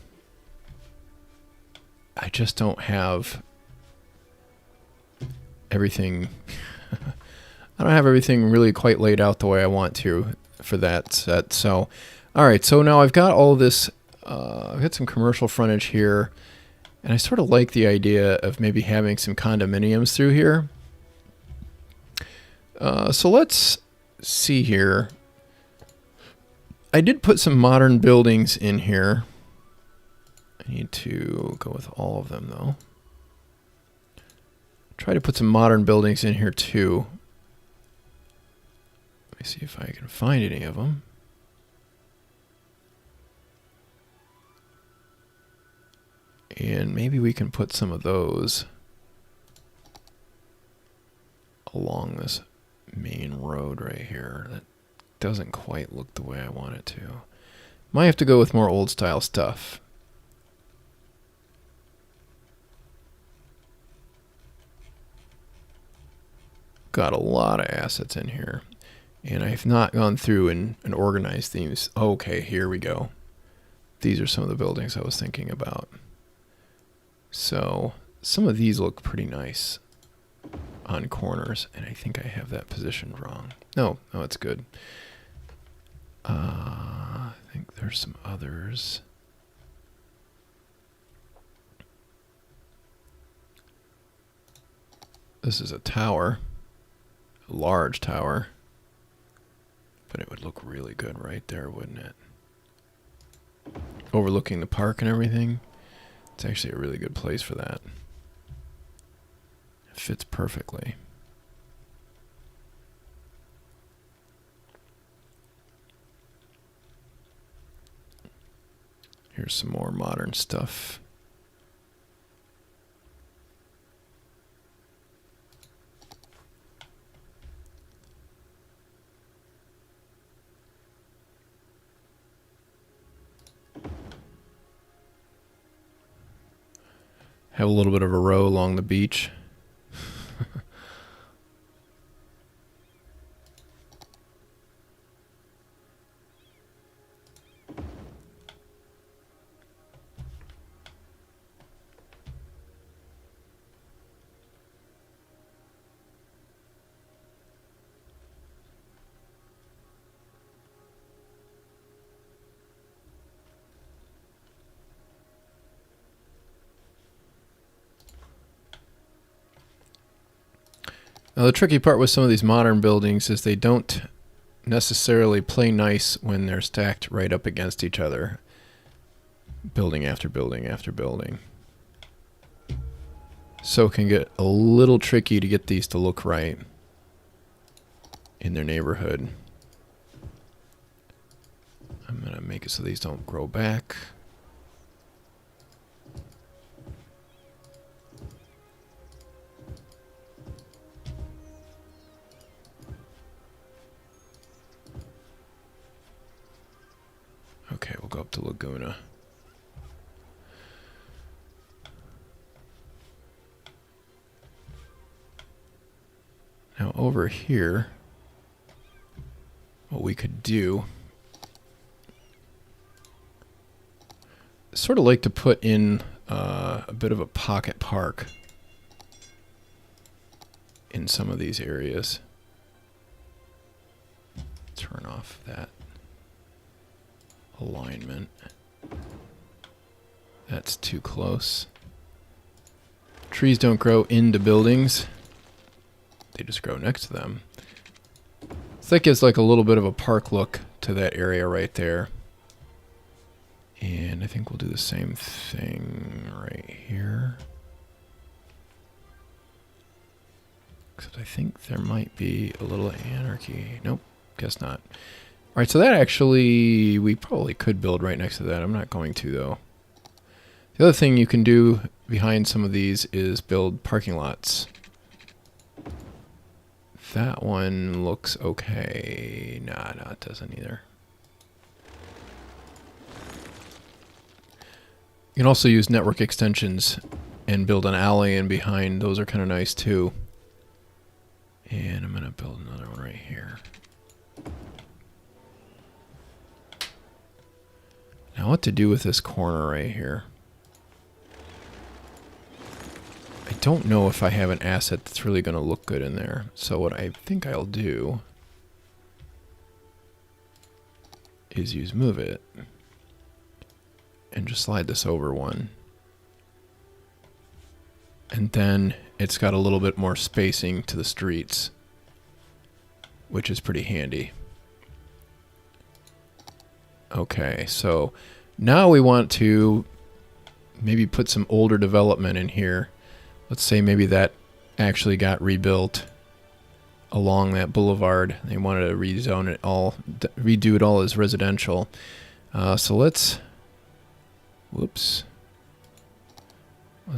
Speaker 1: just don't have everything. I don't have everything really quite laid out the way I want to for that set. So, all right. So now I've got all this. I've got some commercial frontage here, and I sort of like the idea of maybe having some condominiums through here. So let's see here. I did put some modern buildings in here. I need to go with all of them though. Try to put some modern buildings in here too. Let me see if I can find any of them. And maybe we can put some of those along this main road right here. That doesn't quite look the way I want it to. Might have to go with more old style stuff. Got a lot of assets in here. And I have not gone through and organized these. Okay, here we go. These are some of the buildings I was thinking about. So some of these look pretty nice on corners, and I think I have that positioned wrong. No, it's good. I think there's some others. This is a tower, a large tower, but it would look really good right there, wouldn't it? Overlooking the park and everything. It's actually a really good place for that. It fits perfectly. Here's some more modern stuff. Have a little bit of a row along the beach. Now, the tricky part with some of these modern buildings is they don't necessarily play nice when they're stacked right up against each other, building after building after building. So it can get a little tricky to get these to look right in their neighborhood. I'm going to make it so these don't grow back. Okay, we'll go up to Laguna. Now over here, what we could do, sort of like to put in a bit of a pocket park in some of these areas. Turn off that alignment. That's too close. Trees don't grow into buildings. They just grow next to them. So that gives like a little bit of a park look to that area right there. And I think we'll do the same thing right here. Except I think there might be a little anarchy. Nope, guess not. All right, so that actually, we probably could build right next to that. I'm not going to, though. The other thing you can do behind some of these is build parking lots. That one looks okay. Nah, it doesn't either. You can also use network extensions and build an alley in behind. Those are kind of nice, too. And I'm going to build another one right here. Now what to do with this corner right here? I don't know if I have an asset that's really going to look good in there. So what I think I'll do is use move it and just slide this over one. And then it's got a little bit more spacing to the streets, which is pretty handy. Okay, so now we want to maybe put some older development in here. Let's say maybe that actually got rebuilt along that boulevard. They wanted to rezone it all, redo it all as residential. So let's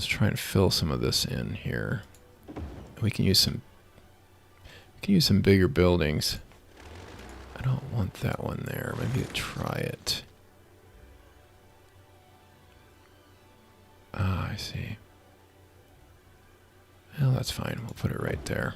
Speaker 1: try and fill some of this in here. We can use some bigger buildings. I don't want that one there. Maybe try it. Ah, I see. Well, that's fine. We'll put it right there.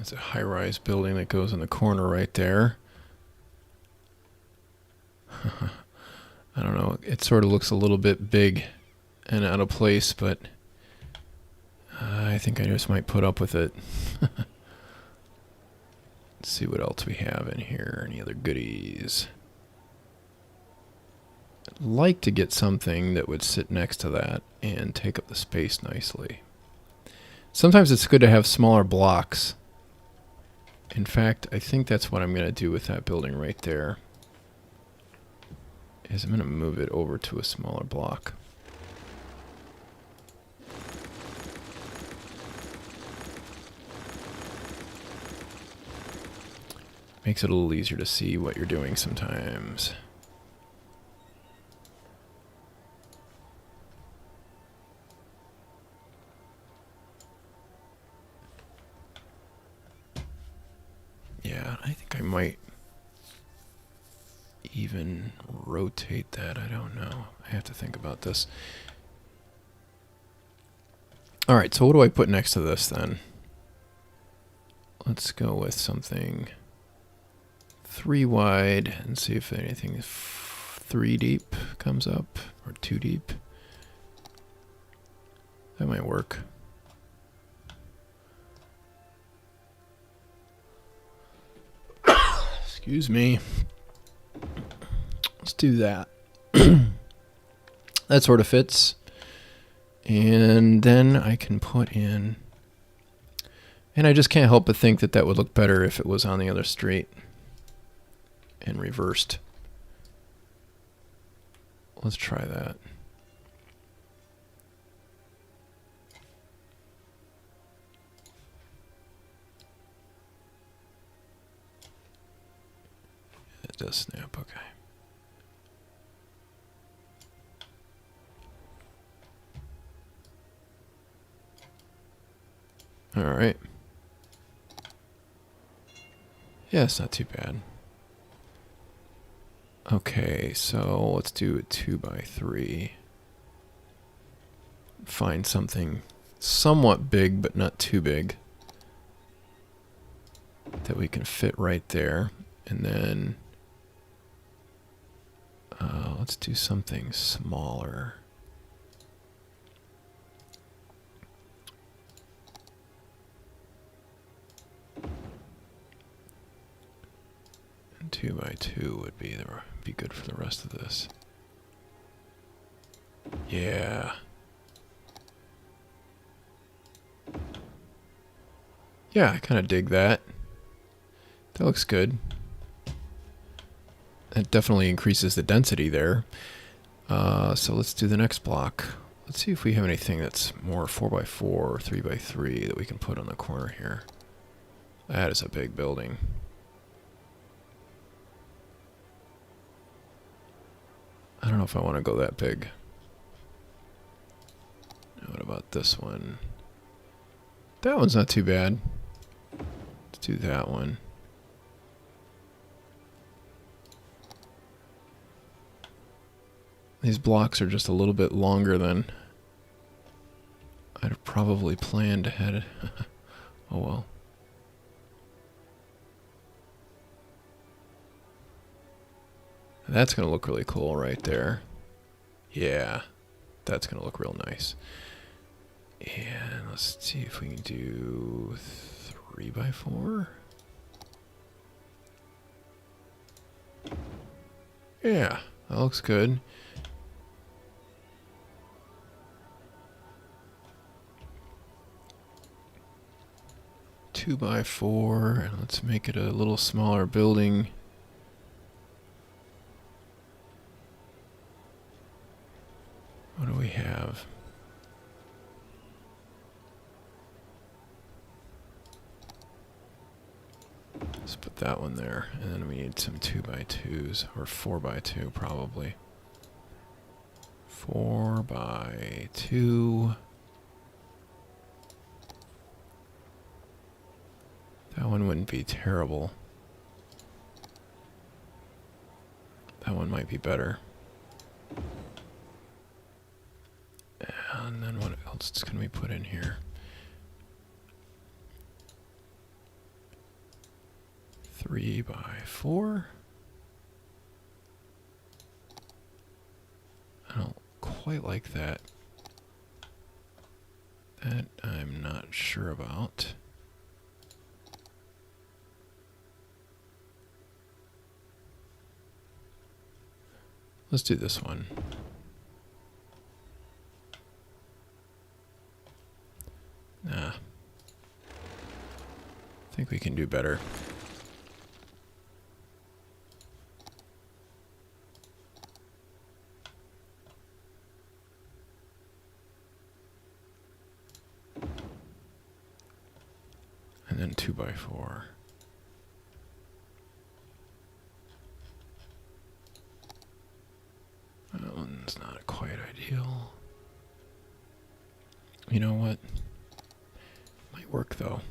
Speaker 1: That's a high-rise building that goes in the corner right there. I don't know. It sort of looks a little bit big and out of place, but I think I just might put up with it. Let's see what else we have in here. Any other goodies? I'd like to get something that would sit next to that and take up the space nicely. Sometimes it's good to have smaller blocks. In fact, I think that's what I'm going to do with that building right there. Is I'm going to move it over to a smaller block. Makes it a little easier to see what you're doing sometimes. Yeah, I think I might even rotate that. I don't know. I have to think about this. All right, so what do I put next to this then? Let's go with something 3 wide and see if anything 3 deep comes up, or 2 deep. That might work. Excuse me. Let's do that. That sort of fits. And then I can put in... And I just can't help but think that that would look better if it was on the other street and reversed. Let's try that. It does snap, okay. All right. Yeah, it's not too bad. Okay, so let's do a 2 by 3. Find something somewhat big, but not too big, that we can fit right there. And then let's do something smaller. And 2 by 2 would be good for the rest of this. Yeah. Yeah, I kind of dig that. That looks good. That definitely increases the density there. So let's do the next block. Let's see if we have anything that's more 4 by 4 or 3 by 3 that we can put on the corner here. That is a big building. I don't know if I want to go that big. What about this one? That one's not too bad. Let's do that one. These blocks are just a little bit longer than I'd have probably planned ahead. Oh well. That's going to look really cool right there. Yeah, that's going to look real nice. And let's see if we can do 3 by 4. Yeah, that looks good. Two by 4, and let's make it a little smaller building. What do we have? Let's put that one there, and then we need some 2 by 2s, or 4 by 2 probably. 4 by 2. That one wouldn't be terrible. That one might be better. And then what else can we put in here? 3x4. I don't quite like that. That I'm not sure about. Let's do this one. Nah. I think we can do better. And then 2x4. That one's not quite ideal. You know what? Might work though.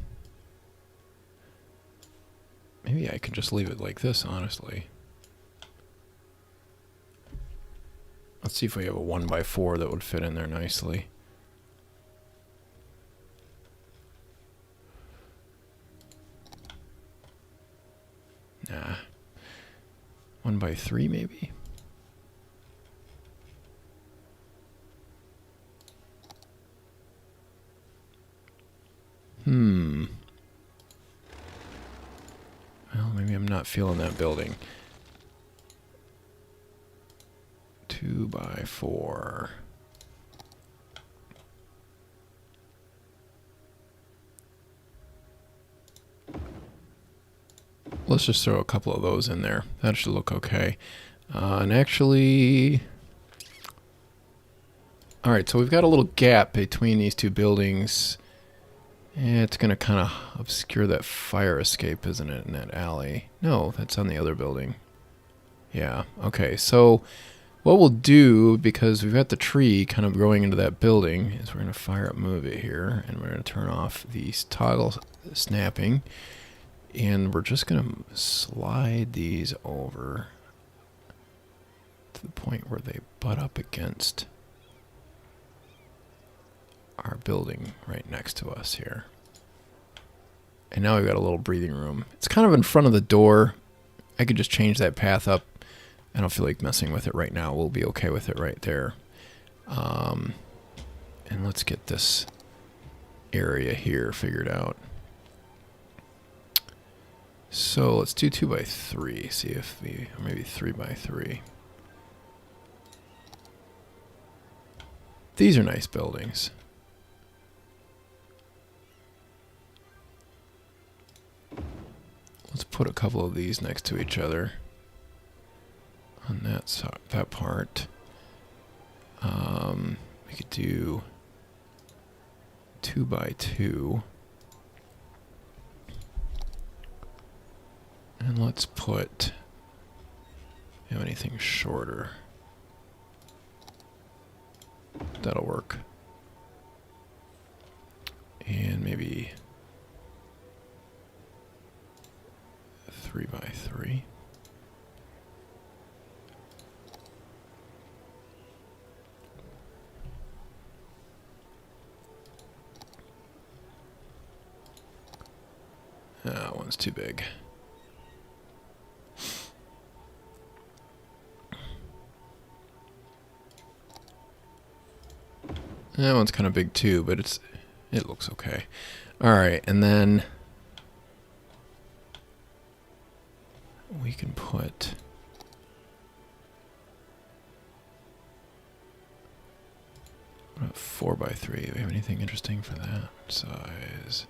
Speaker 1: Maybe I could just leave it like this, honestly. Let's see if we have a 1x4 that would fit in there nicely. Nah. 1x3 maybe? Well, maybe I'm not feeling that building. 2x4. Let's just throw a couple of those in there. That should look okay. And actually... Alright, so we've got a little gap between these two buildings. Yeah, it's going to kind of obscure that fire escape, isn't it, in that alley? No, that's on the other building. Yeah, okay, so what we'll do, because we've got the tree kind of growing into that building, is we're going to fire up movie here, and we're going to turn off the toggle snapping, and we're just going to slide these over to the point where they butt up against our building right next to us here. And now we've got a little breathing room. It's kind of in front of the door. I could just change that path up. I don't feel like messing with it right now. We'll be okay with it right there. And let's get this area here figured out. So let's do 2x3. See if we, or maybe 3x3. These are nice buildings. Let's put a couple of these next to each other on that part. We could do 2x2. And let's put, anything shorter. That'll work. And maybe 3x3. That one's too big. That one's kind of big too, but it looks okay. All right, and then we can put a 4x3. Do we have anything interesting for that size?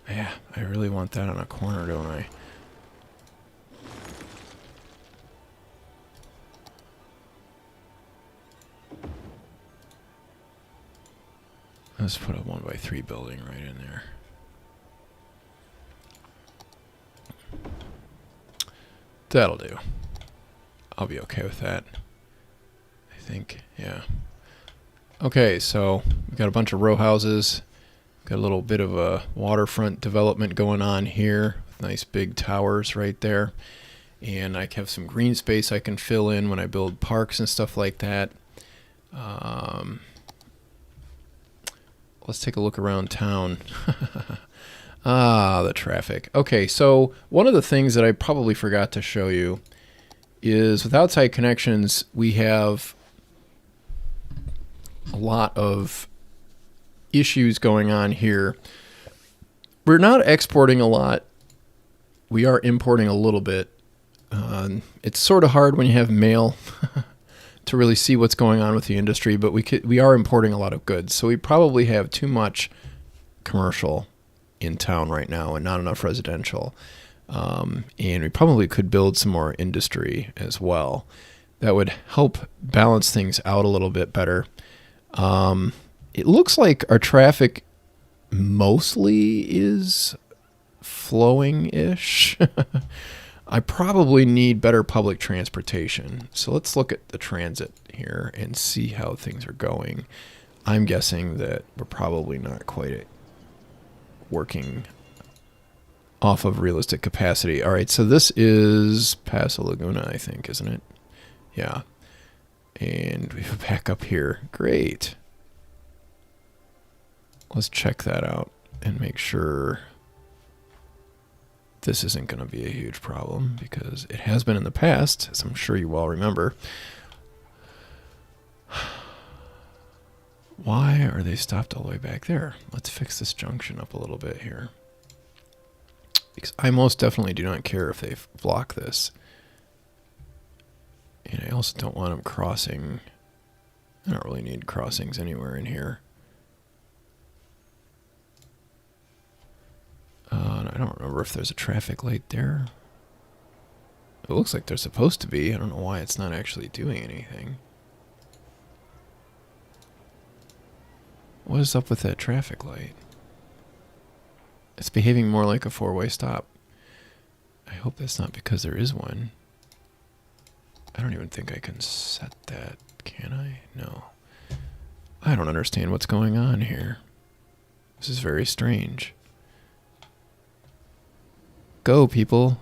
Speaker 1: Yeah, I really want that on a corner, don't I? Let's put a 1x3 building right in there. That'll do. I'll be okay with that. I think, yeah. Okay, so we've got a bunch of row houses. Got a little bit of a waterfront development going on here. Nice big towers right there. And I have some green space I can fill in when I build parks and stuff like that. Let's take a look around town. The traffic. Okay, so one of the things that I probably forgot to show you is with outside connections, we have a lot of issues going on here. We're not exporting a lot. We are importing a little bit. It's sort of hard when you have mail to really see what's going on with the industry, but we are importing a lot of goods. So we probably have too much commercial in town right now and not enough residential. And we probably could build some more industry as well. That would help balance things out a little bit better. It looks like our traffic mostly is flowing-ish. I probably need better public transportation. So let's look at the transit here and see how things are going. I'm guessing that we're probably not quite working off of realistic capacity. All right, so this is Paso Laguna, I think, isn't it? Yeah. And we have back up here. Great. Let's check that out and make sure this isn't going to be a huge problem, because it has been in the past, as I'm sure you all remember. Why are they stopped all the way back there? Let's fix this junction up a little bit here, because I most definitely do not care if they block this. And I also don't want them crossing. I don't really need crossings anywhere in here. I don't remember if there's a traffic light there. It looks like there's supposed to be. I don't know why it's not actually doing anything. What is up with that traffic light? It's behaving more like a four-way stop. I hope that's not because there is one. I don't even think I can set that, can I? No. I don't understand what's going on here. This is very strange. Go, people.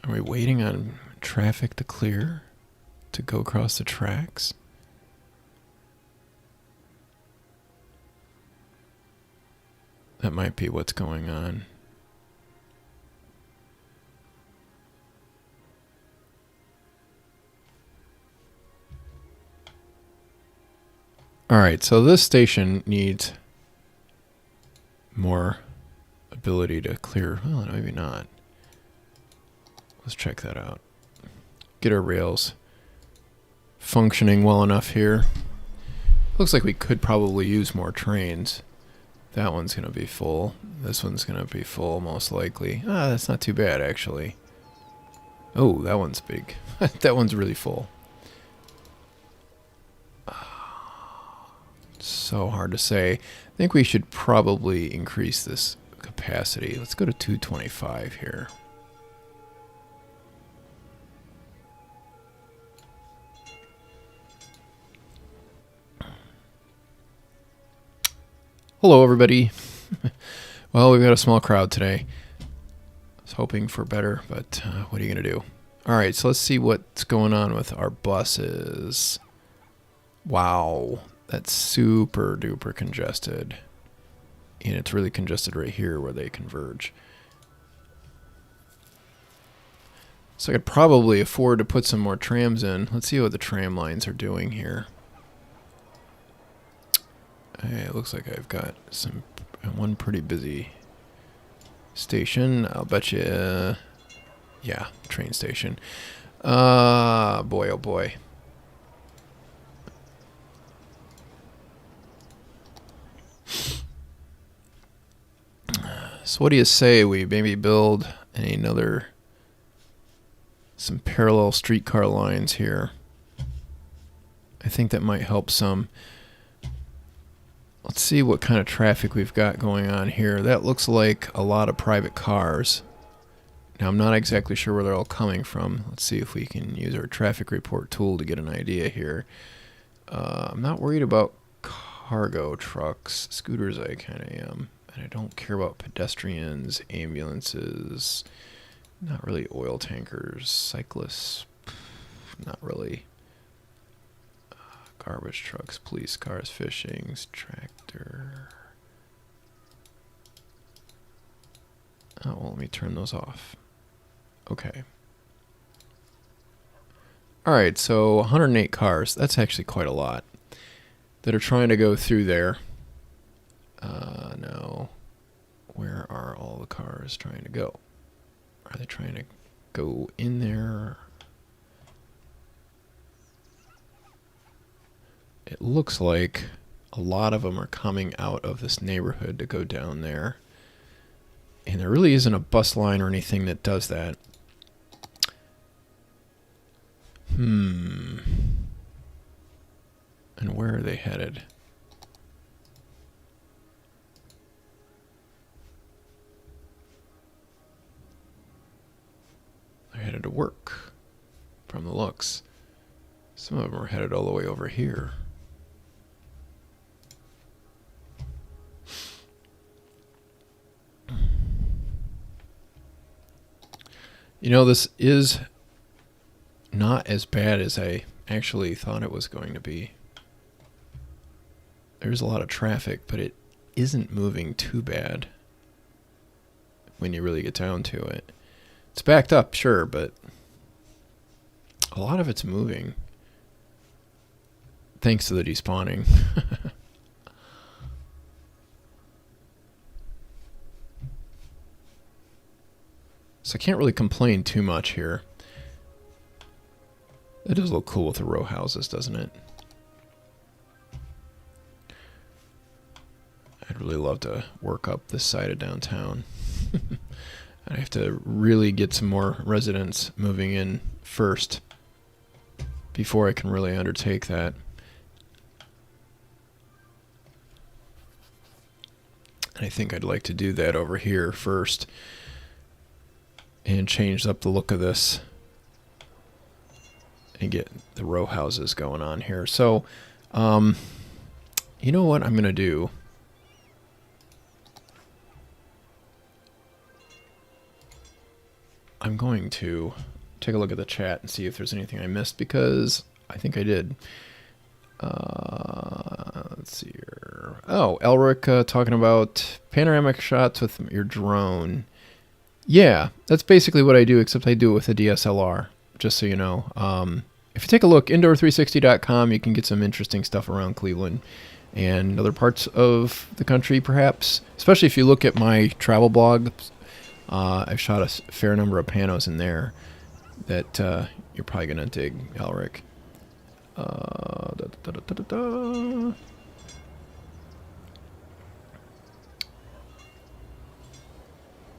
Speaker 1: Are we waiting on traffic to clear to go across the tracks? That might be what's going on. All right, so this station needs more ability to clear. Well, maybe not. Let's check that out. Get our rails functioning well enough here. Looks like we could probably use more trains. That one's going to be full. This one's going to be full, most likely. That's not too bad, actually. Oh, that one's big. That one's really full. So hard to say. I think we should probably increase this capacity. Let's go to 225 here. Hello, everybody. Well, we've got a small crowd today. I was hoping for better, but what are you going to do? All right, so let's see what's going on with our buses. Wow, that's super duper congested. And it's really congested right here where they converge. So I could probably afford to put some more trams in. Let's see what the tram lines are doing here. Hey, it looks like I've got one pretty busy station. I'll bet you, yeah, train station. Boy, oh boy. So what do you say we maybe build some parallel streetcar lines here? I think that might help some. Let's see what kind of traffic we've got going on here. That looks like a lot of private cars. Now, I'm not exactly sure where they're all coming from. Let's see if we can use our traffic report tool to get an idea here. I'm not worried about cargo trucks. Scooters I kind of am. And I don't care about pedestrians, ambulances, not really oil tankers, cyclists, not really. Garbage trucks, police cars, fishing, tractor. Oh, well, let me turn those off. Okay. Alright, so 108 cars. That's actually quite a lot that are trying to go through there. Now, where are all the cars trying to go? Are they trying to go in there? It looks like a lot of them are coming out of this neighborhood to go down there. And there really isn't a bus line or anything that does that. And where are they headed? They're headed to work, from the looks. Some of them are headed all the way over here. You know, this is not as bad as I actually thought it was going to be. There's a lot of traffic, but it isn't moving too bad when you really get down to it. It's backed up, sure, but a lot of it's moving. Thanks to the despawning. So I can't really complain too much here. It does look cool with the row houses, doesn't it? I'd really love to work up this side of downtown. I have to really get some more residents moving in first before I can really undertake that. And I think I'd like to do that over here first and change up the look of this and get the row houses going on here. So, you know what I'm going to do? I'm going to take a look at the chat and see if there's anything I missed, because I think I did. Let's see here. Oh, Elric talking about panoramic shots with your drone. Yeah, that's basically what I do, except I do it with a DSLR, just so you know. If you take a look, indoor360.com, you can get some interesting stuff around Cleveland and other parts of the country, perhaps. Especially if you look at my travel blog. I've shot a fair number of panos in there that you're probably going to dig, Elric.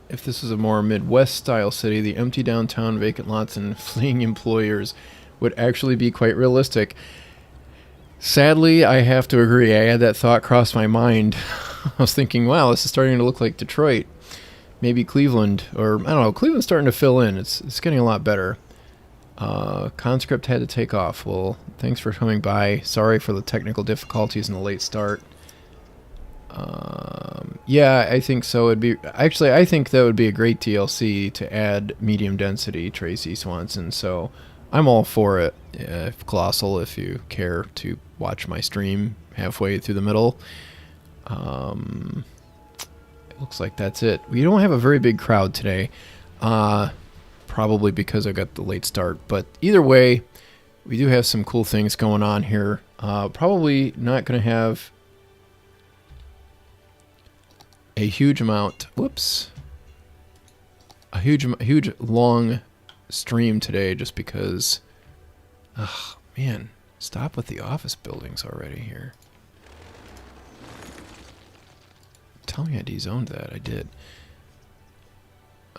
Speaker 1: If this is a more Midwest-style city, the empty downtown, vacant lots, and fleeing employers would actually be quite realistic. Sadly, I have to agree. I had that thought cross my mind. I was thinking, wow, this is starting to look like Detroit. Maybe Cleveland, or I don't know. Cleveland's starting to fill in. It's getting a lot better. Conscript had to take off. Well, thanks for coming by. Sorry for the technical difficulties and the late start. Yeah, I think so. I think that would be a great DLC to add medium density, Tracy Swanson. So I'm all for it. Colossal, if you care to watch my stream halfway through the middle. Looks like that's it. We don't have a very big crowd today, probably because I got the late start. But either way, we do have some cool things going on here. Probably not going to have a huge amount. Whoops. A huge long stream today, just because. Oh man, stop with the office buildings already here. Tell me I dezoned that. I did.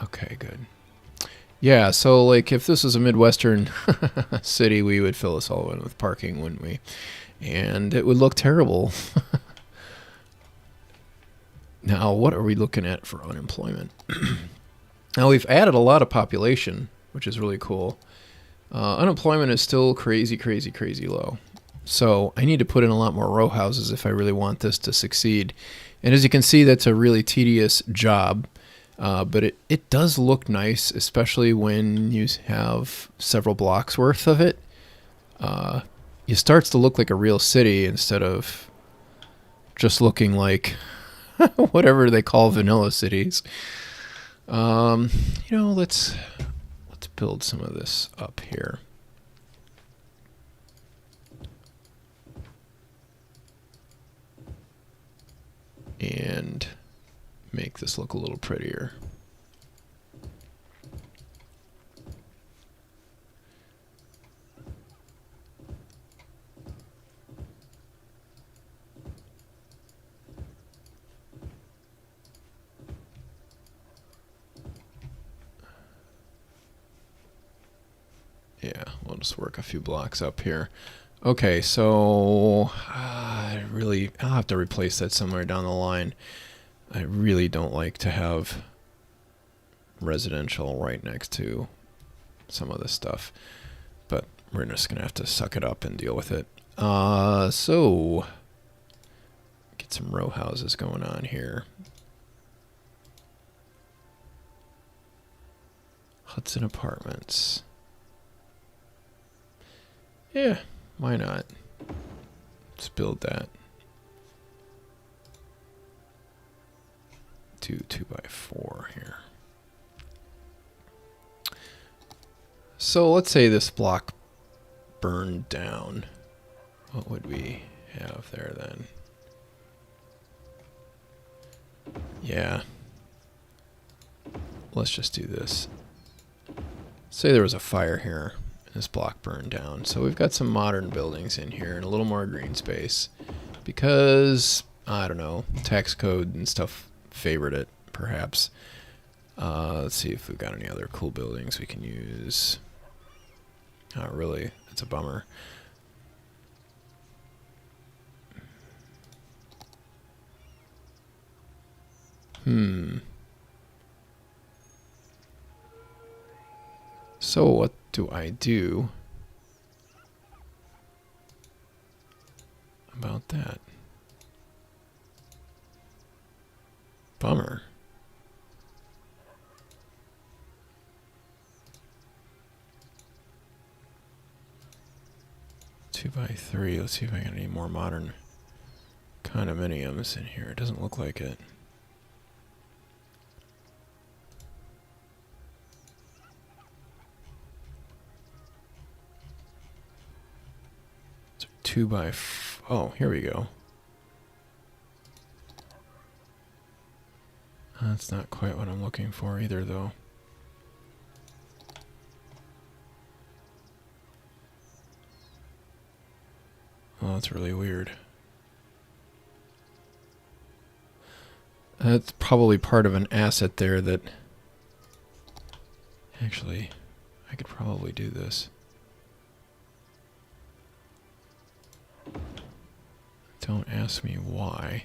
Speaker 1: Okay, good. Yeah, so like if this was a Midwestern city, we would fill this all in with parking, wouldn't we? And it would look terrible. Now, what are we looking at for unemployment? Now, we've added a lot of population, which is really cool. Unemployment is still crazy, crazy, crazy low. So I need to put in a lot more row houses if I really want this to succeed. And as you can see, that's a really tedious job. But it does look nice, especially when you have several blocks worth of it. It starts to look like a real city instead of just looking like whatever they call vanilla cities. Let's build some of this up here. And make this look a little prettier. Yeah, we'll just work a few blocks up here. Okay, so I'll have to replace that somewhere down the line. I really don't like to have residential right next to some of this stuff, but we're just gonna have to suck it up and deal with it. So get some row houses going on here. Hudson Apartments. Yeah, why not? Let's build that. 2x4 here. So let's say this block burned down. What would we have there then? Yeah. Let's just do this. Say there was a fire here. This block burned down. So we've got some modern buildings in here and a little more green space because, I don't know, tax code and stuff favored it, perhaps. Let's see if we've got any other cool buildings we can use. Not really. That's a bummer. So what do I do about that? Bummer. Two by three. Let's see if I got any more modern condominiums in here. It doesn't look like it. Oh, here we go. That's not quite what I'm looking for either, though. Oh, that's really weird. That's probably part of an asset there that... Actually, I could probably do this. Don't ask me why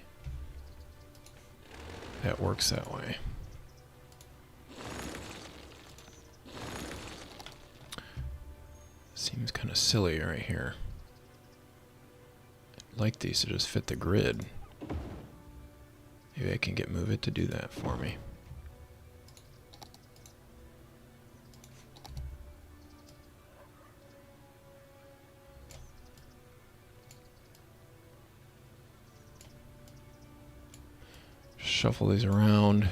Speaker 1: that works that way. Seems kind of silly right here. I'd like these to just fit the grid. Maybe I can get Move It to do that for me. Shuffle these around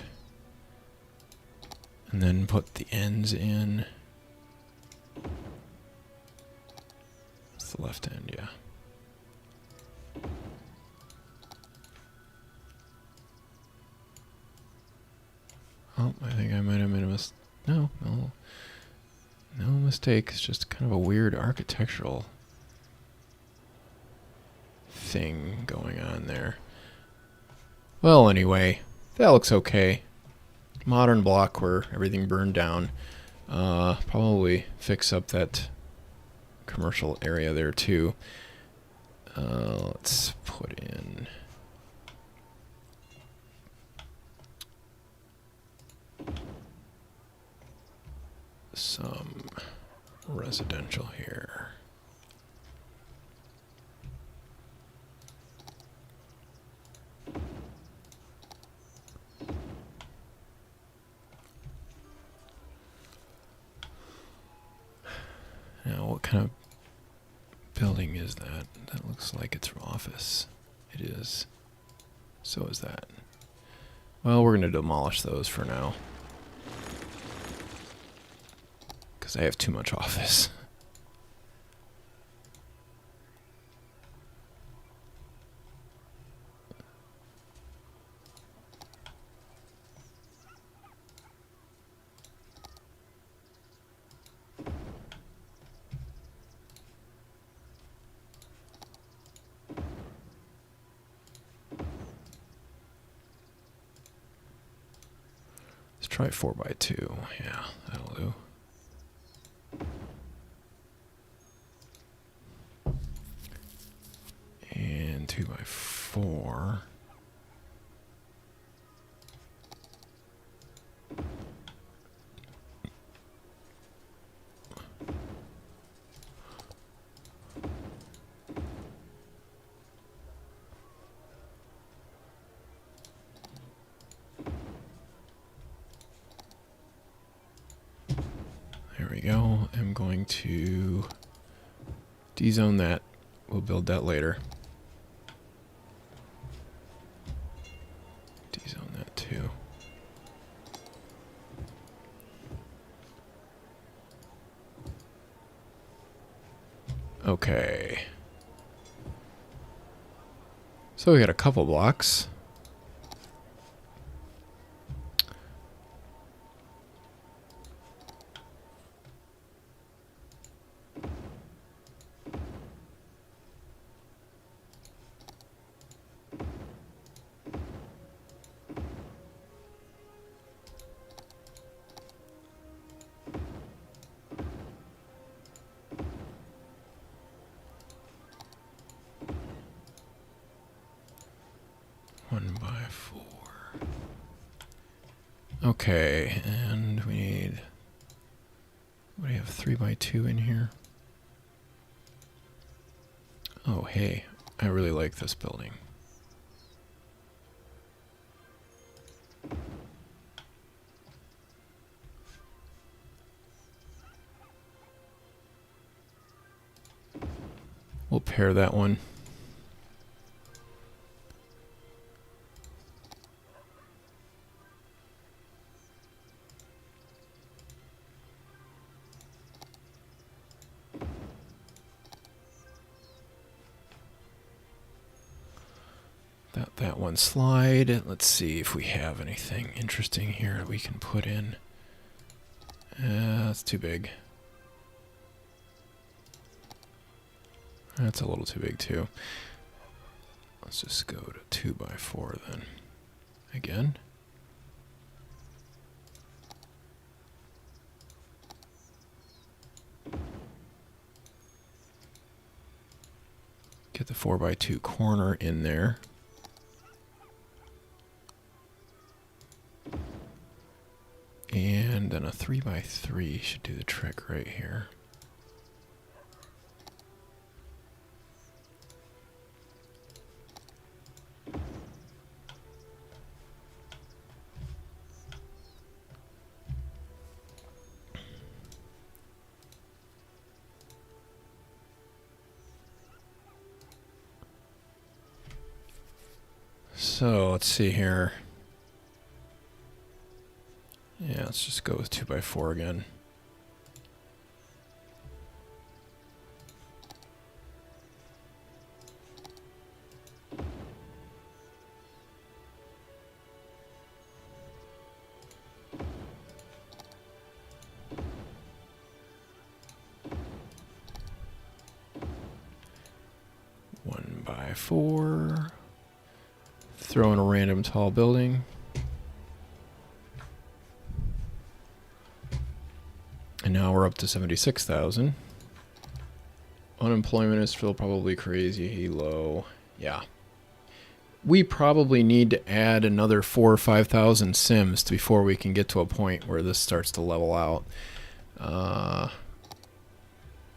Speaker 1: and then put the ends in. It's the left end, yeah. Oh, I think I might have made a mistake. No mistake. It's just kind of a weird architectural thing going on there. Well, anyway, that looks okay. Modern block where everything burned down. Probably fix up that commercial area there too. Let's put in some residential here. Now, what kind of building is that? That looks like it's office. It is. So is that. Well, we're going to demolish those for now, because I have too much office. Try 4x2. Yeah, that'll do. And 2x4. There we go. I'm going to dezone that. We'll build that later. Dezone that too. Okay. So we got a couple blocks. Okay, and we need, what do we have, 3x2 in here? Oh, hey, I really like this building. We'll pair that one. That one slide. Let's see if we have anything interesting here that we can put in. That's too big. That's a little too big too. Let's just go to 2x4 then. Again. Get the 4x2 corner in there. And then a 3x3 should do the trick right here. So let's see here. Yeah, let's just go with 2x4 again. One by four. Throw in a random tall building. And now we're up to 76,000. Unemployment is still probably crazy low. Yeah. We probably need to add another 4,000 or 5,000 sims before we can get to a point where this starts to level out. The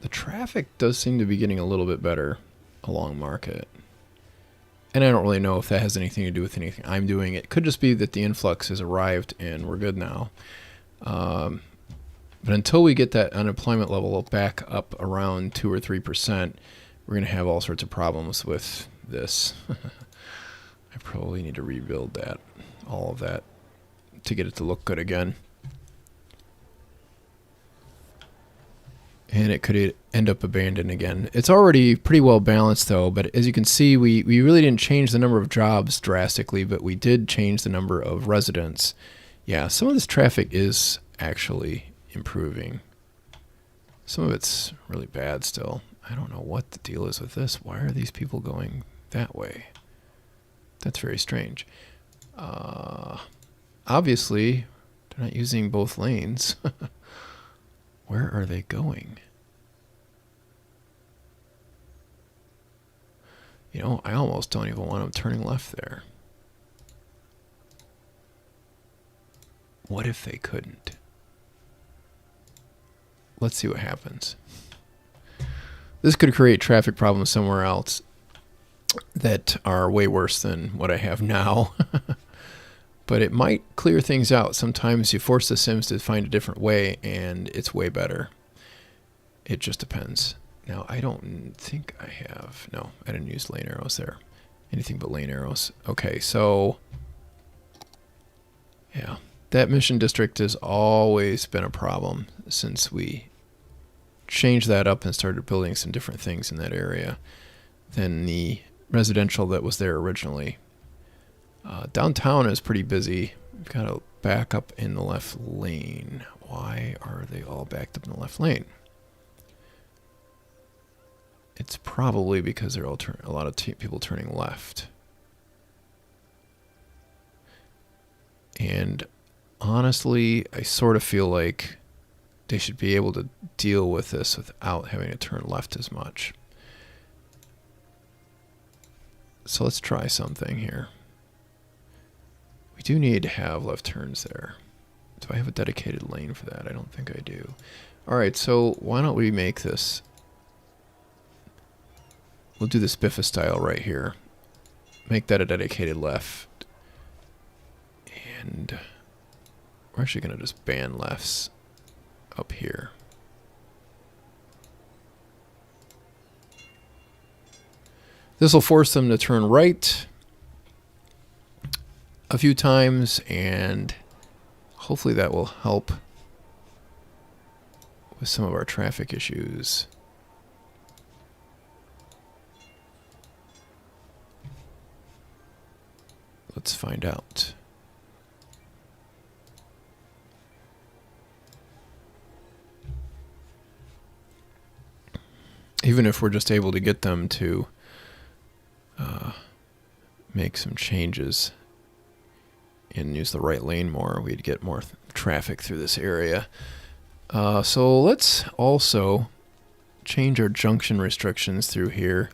Speaker 1: traffic does seem to be getting a little bit better along Market. And I don't really know if that has anything to do with anything I'm doing. It could just be that the influx has arrived and we're good now. But until we get that unemployment level back up around 2 or 3%, we're going to have all sorts of problems with this. I probably need to rebuild that, all of that, to get it to look good again. And it could end up abandoned again. It's already pretty well balanced though, but as you can see, we really didn't change the number of jobs drastically, but we did change the number of residents. Yeah, some of this traffic is actually improving. Some of it's really bad still. I don't know what the deal is with this. Why are these people going that way? That's very strange. Obviously, they're not using both lanes. Where are they going? You know, I almost don't even want them turning left there. What if they couldn't? Let's see what happens. This could create traffic problems somewhere else that are way worse than what I have now. But it might clear things out. Sometimes you force the Sims to find a different way, and it's way better. It just depends. Now, I don't think I have... No, I didn't use lane arrows there. Anything but lane arrows. Okay, so... Yeah, that mission district has always been a problem since we changed that up and started building some different things in that area than the residential that was there originally. Downtown is pretty busy. We've got to back up in the left lane. Why are they all backed up in the left lane? It's probably because there are a lot of people turning left. And honestly, I sort of feel like they should be able to deal with this without having to turn left as much. So let's try something here. We do need to have left turns there. Do I have a dedicated lane for that? I don't think I do. Alright, so why don't we make this... We'll do this Biffa style right here. Make that a dedicated left. And we're actually going to just ban lefts up here. This will force them to turn right a few times, and hopefully that will help with some of our traffic issues. Let's find out. Even if we're just able to get them to make some changes and use the right lane more, we'd get more traffic through this area. So let's also change our junction restrictions through here.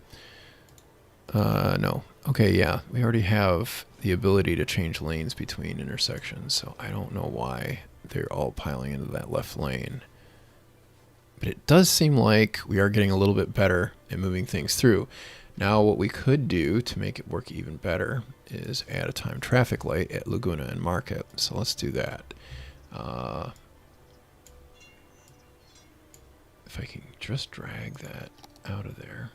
Speaker 1: No. Okay, yeah, we already have the ability to change lanes between intersections, so I don't know why they're all piling into that left lane. But it does seem like we are getting a little bit better at moving things through. Now what we could do to make it work even better is add a time traffic light at Laguna and Market. So let's do that. If I can just drag that out of there.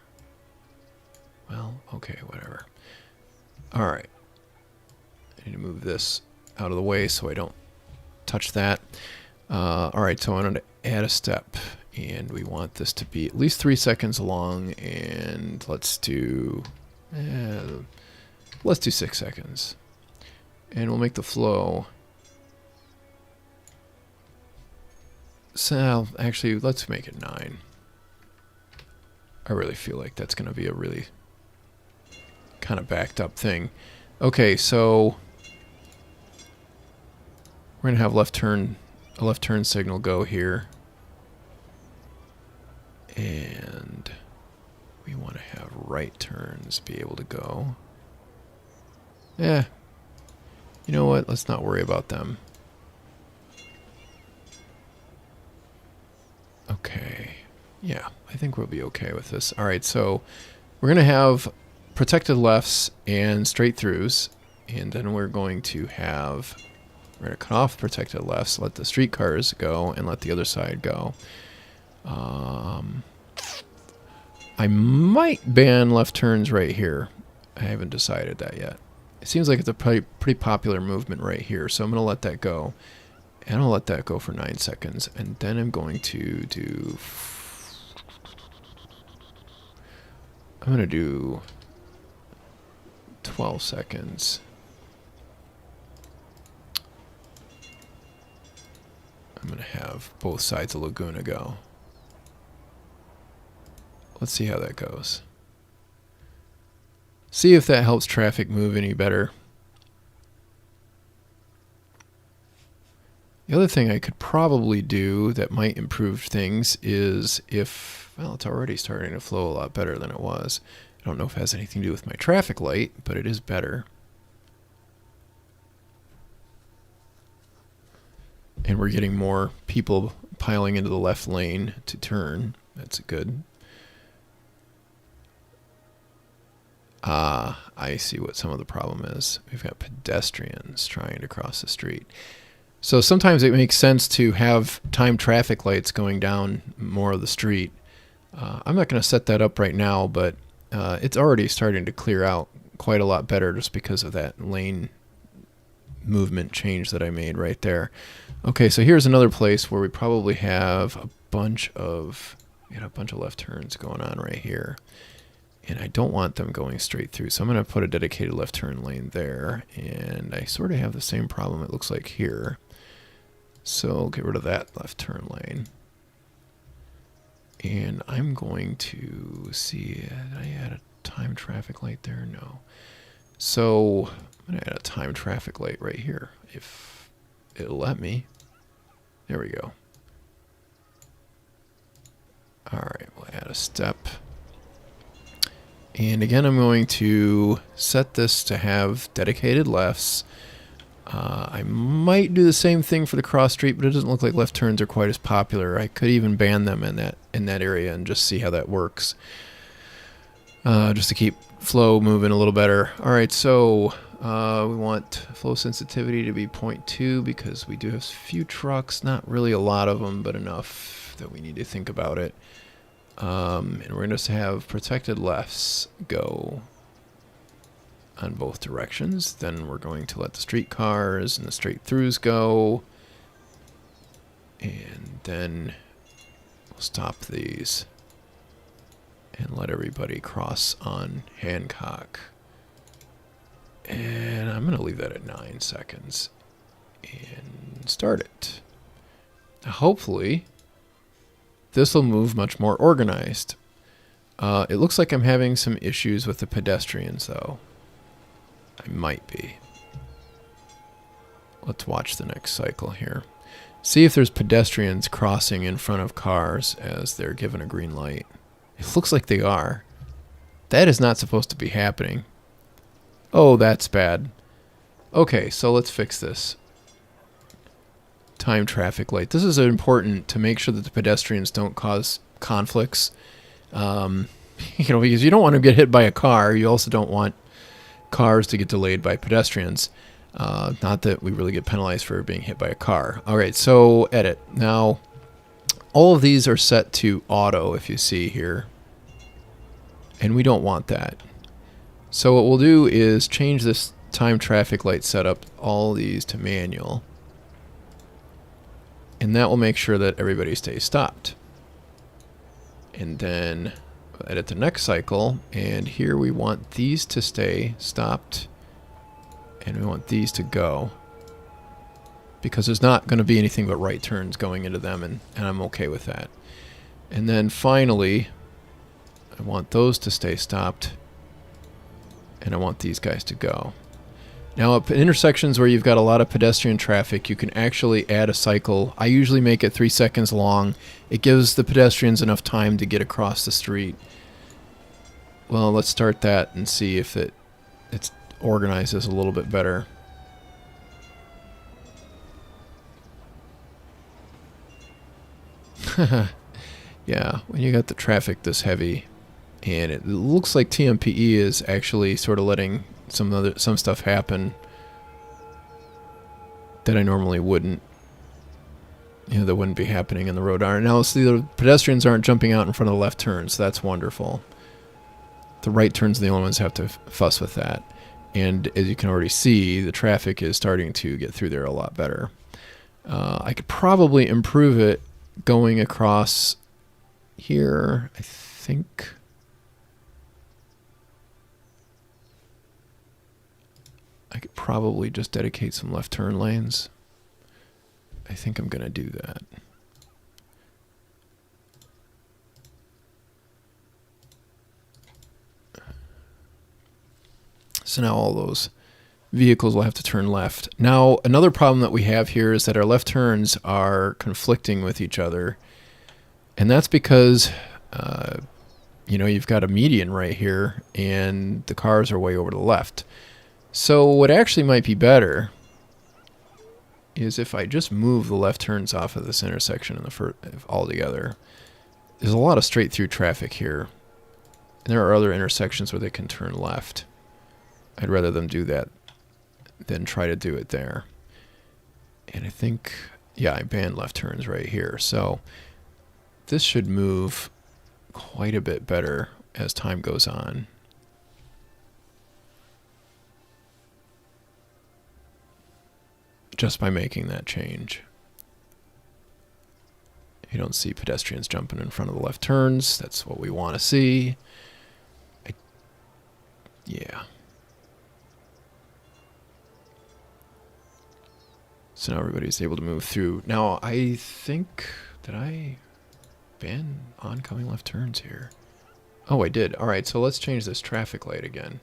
Speaker 1: Well, okay, whatever. Alright. I need to move this out of the way so I don't touch that. Alright, so I want to add a step. And we want this to be at least 3 seconds long, and let's do 6 seconds. And we'll make the flow. So actually, let's make it 9. I really feel like that's going to be a really kind of backed up thing. Okay, so we're going to have a left turn signal go here. And we want to have right turns be able to go. You know what? Let's not worry about them. Yeah, I think we'll be okay with this. All right, so we're going to have protected lefts and straight throughs, and then we're going to cut off protected lefts, let the streetcars go, and let the other side go. I might ban left turns right here. I haven't decided that yet. It seems like it's a pretty popular movement right here, so I'm going to let that go. And I'll let that go for 9 seconds, and then I'm going to do... I'm going to do 12 seconds. I'm going to have both sides of Laguna go. Let's see how that goes. See if that helps traffic move any better. The other thing I could probably do that might improve things is if, well, it's already starting to flow a lot better than it was. I don't know if it has anything to do with my traffic light, but it is better. And we're getting more people piling into the left lane to turn. That's good. I see what some of the problem is. We've got pedestrians trying to cross the street. So sometimes it makes sense to have timed traffic lights going down more of the street. I'm not going to set that up right now, but it's already starting to clear out quite a lot better just because of that lane movement change that I made right there. Okay, so here's another place where we probably have a bunch of left turns going on right here. And I don't want them going straight through, so I'm going to put a dedicated left turn lane there. And I sort of have the same problem it looks like here. So get rid of that left turn lane. And I'm going to see, did I add a time traffic light there? No. So I'm going to add a time traffic light right here, if it'll let me. There we go. All right, we'll add a step. And again, I'm going to set this to have dedicated lefts. I might do the same thing for the cross street, but it doesn't look like left turns are quite as popular. I could even ban them in that area and just see how that works. Just to keep flow moving a little better. All right, so we want flow sensitivity to be 0.2 because we do have a few trucks, not really a lot of them, but enough that we need to think about it. And we're going to have protected lefts go on both directions. Then we're going to let the streetcars and the straight throughs go. And then we'll stop these and let everybody cross on Hancock. And I'm going to leave that at 9 seconds and start it. Now, hopefully this will move much more organized. It looks like I'm having some issues with the pedestrians, though. I might be. Let's watch the next cycle here. See if there's pedestrians crossing in front of cars as they're given a green light. It looks like they are. That is not supposed to be happening. Oh, that's bad. Okay, so let's fix this. Time traffic light. This is important to make sure that the pedestrians don't cause conflicts. Because you don't want to get hit by a car. You also don't want cars to get delayed by pedestrians. Not that we really get penalized for being hit by a car. All right, so edit. Now, all of these are set to auto, if you see here. And we don't want that. So what we'll do is change this time traffic light setup, all these to manual. And that will make sure that everybody stays stopped. And then edit the next cycle. And here we want these to stay stopped. And we want these to go. Because there's not going to be anything but right turns going into them. And I'm okay with that. And then finally, I want those to stay stopped. And I want these guys to go. Now, at intersections where you've got a lot of pedestrian traffic, you can actually add a cycle. I usually make it 3 seconds long. It gives the pedestrians enough time to get across the street. Well, let's start that and see if it organizes a little bit better. Yeah, when you got the traffic this heavy, and it looks like TMPE is actually sort of letting some stuff happen that I normally wouldn't. You know, that wouldn't be happening in the road. Now, see, the pedestrians aren't jumping out in front of the left turns. So that's wonderful. The right turns are the only ones who have to fuss with that. And as you can already see, the traffic is starting to get through there a lot better. I could probably improve it going across here, I think. I could probably just dedicate some left turn lanes. I think I'm going to do that. So now all those vehicles will have to turn left. Now, another problem that we have here is that our left turns are conflicting with each other. And that's because, you know, you've got a median right here, and the cars are way over to the left. So what actually might be better is if I just move the left turns off of this intersection in the altogether. There's a lot of straight through traffic here. And there are other intersections where they can turn left. I'd rather them do that than try to do it there. And I think, yeah, I banned left turns right here. So this should move quite a bit better as time goes on. Just by making that change. You don't see pedestrians jumping in front of the left turns. That's what we want to see. Yeah. So now everybody's able to move through. Now, I think, did I ban oncoming left turns here? Oh, I did. All right, so let's change this traffic light again.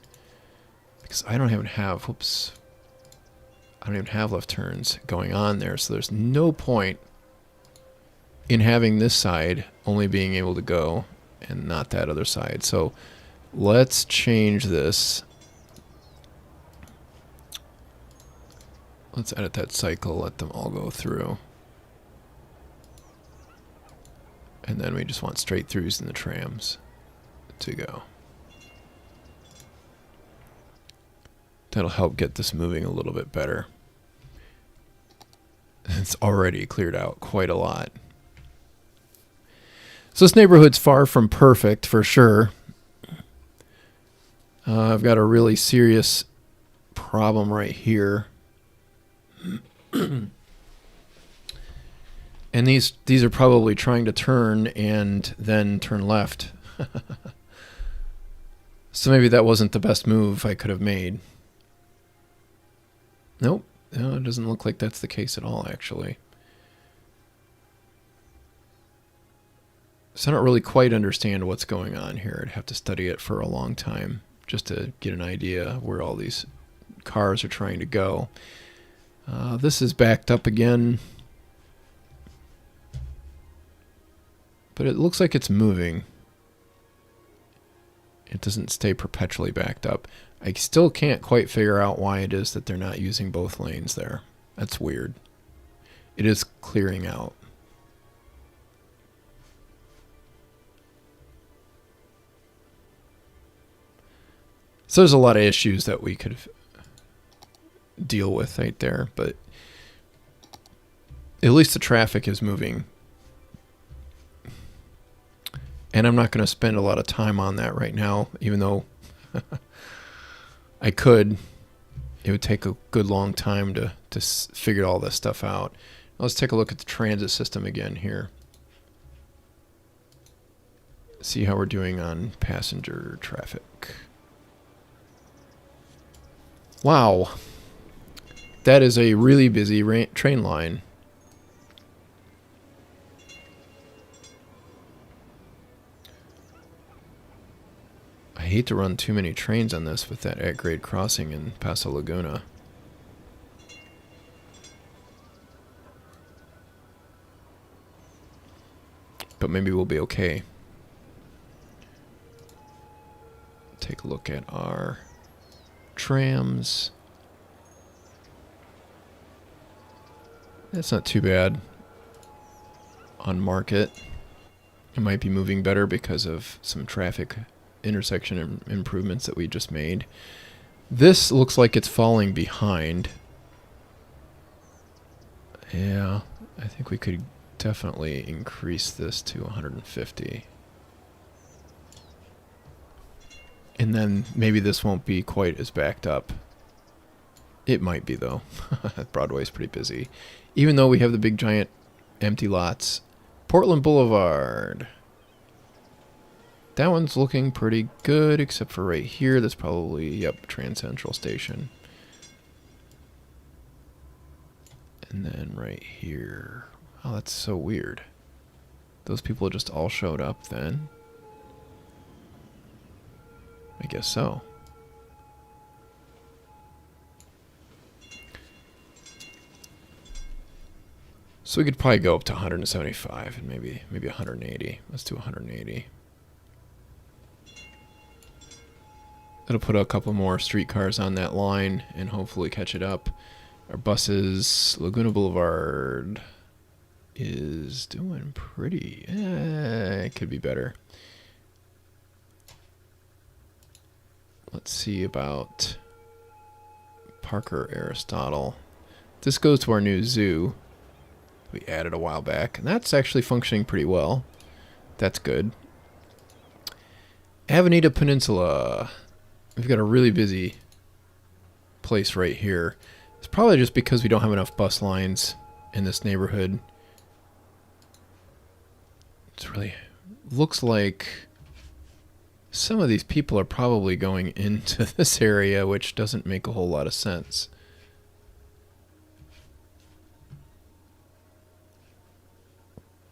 Speaker 1: Because I don't even have, whoops. I don't even have left turns going on there, so there's no point in having this side only being able to go and not that other side. So let's change this. Let's edit that cycle, let them all go through. And then we just want straight throughs in the trams to go. That'll help get this moving a little bit better. It's already cleared out quite a lot. So this neighborhood's far from perfect, for sure. I've got a really serious problem right here. And these are probably trying to turn and then turn left. So maybe that wasn't the best move I could have made. Nope. No, it doesn't look like that's the case at all, actually. So I don't really quite understand what's going on here. I'd have to study it for a long time just to get an idea where all these cars are trying to go. This is backed up again. But it looks like it's moving. It doesn't stay perpetually backed up. I still can't quite figure out why it is that they're not using both lanes there. That's weird. It is clearing out. So there's a lot of issues that we could deal with right there, but at least the traffic is moving. And I'm not going to spend a lot of time on that right now, even though I could. It would take a good long time to figure all this stuff out. Let's take a look at the transit system again here. See how we're doing on passenger traffic. Wow. That is a really busy train line. I hate to run too many trains on this with that at-grade crossing in Paso Laguna. But maybe we'll be okay. Take a look at our trams. That's not too bad on market. It might be moving better because of some traffic intersection improvements that we just made. This looks like it's falling behind. Yeah, I think we could definitely increase this to 150. And then maybe this won't be quite as backed up. It might be, though. Broadway's pretty busy. Even though we have the big giant empty lots. Portland Boulevard. That one's looking pretty good, except for right here. That's probably, yep, Trans Central Station. And then right here. Oh, that's so weird. Those people just all showed up then? I guess so. So we could probably go up to 175 and maybe 180. Let's do 180. That'll put a couple more streetcars on that line and hopefully catch it up. Our buses, Laguna Boulevard is doing pretty. It could be better. Let's see about Parker Aristotle. This goes to our new zoo we added a while back, and that's actually functioning pretty well. That's good. Avenida Peninsula. We've got a really busy place right here. It's probably just because we don't have enough bus lines in this neighborhood. It's really looks like some of these people are probably going into this area, which doesn't make a whole lot of sense.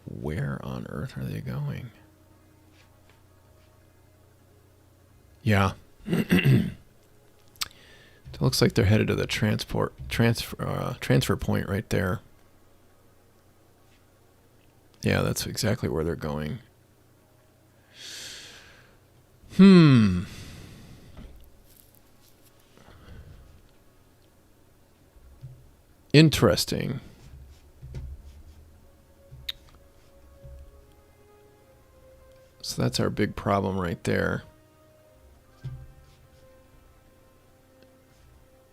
Speaker 1: Where on earth are they going? Yeah. It looks like they're headed to the transfer point right there. Yeah, that's exactly where they're going. Interesting. So that's our big problem right there.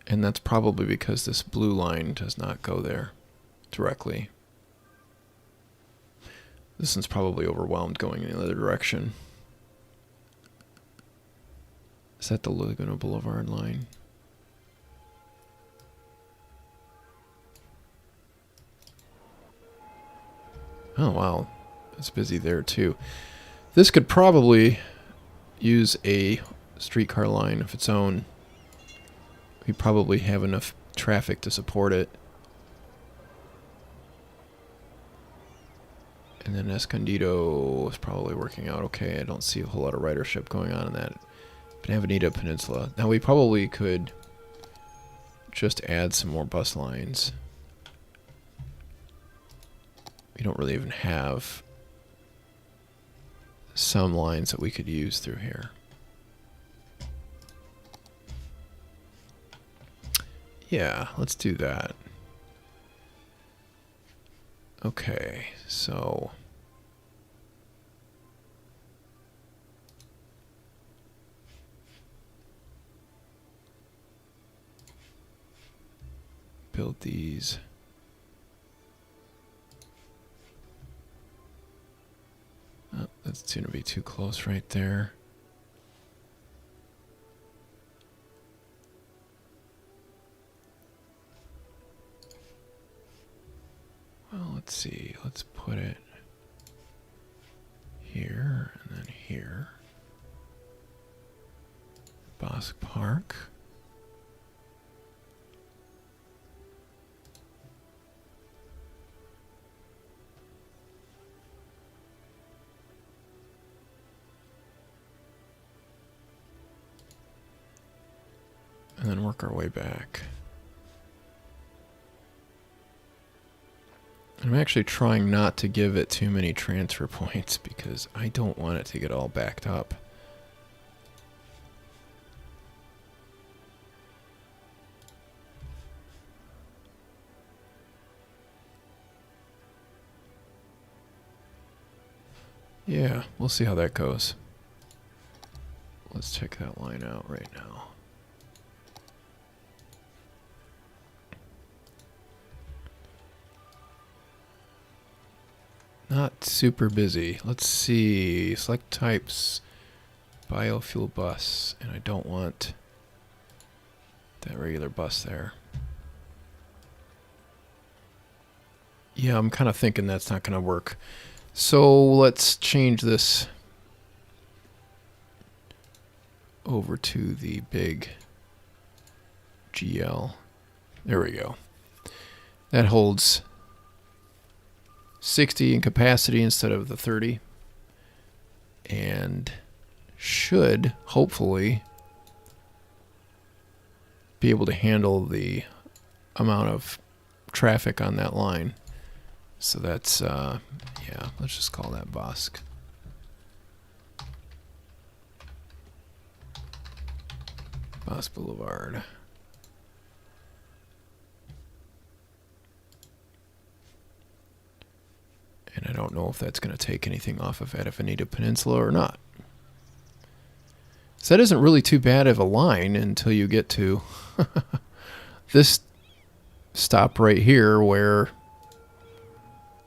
Speaker 1: And that's probably because this blue line does not go there directly. This one's probably overwhelmed going in the other direction. Is that the Laguna Boulevard line? Oh, wow. It's busy there, too. This could probably use a streetcar line of its own. We probably have enough traffic to support it. And then Escondido is probably working out okay. I don't see a whole lot of ridership going on in that. But Avenida Peninsula. Now we probably could just add some more bus lines. We don't really even have some lines that we could use through here. Yeah, let's do that. Okay, so build these. Oh, that's going to be too close right there. Well, let's see. Let's put it here and then here. Bosque Park. And then work our way back. I'm actually trying not to give it too many transfer points because I don't want it to get all backed up. Yeah, we'll see how that goes. Let's check that line out right now. Not super busy. Let's see. Select types. Biofuel bus. And I don't want that regular bus there. Yeah, I'm kind of thinking that's not going to work. So let's change this over to the big GL. There we go. That holds 60 in capacity instead of the 30. And should, hopefully, be able to handle the amount of traffic on that line. So that's, yeah, let's just call that Bosk. Bosk Boulevard. And I don't know if that's going to take anything off of Avenida Peninsula or not. So that isn't really too bad of a line until you get to this stop right here where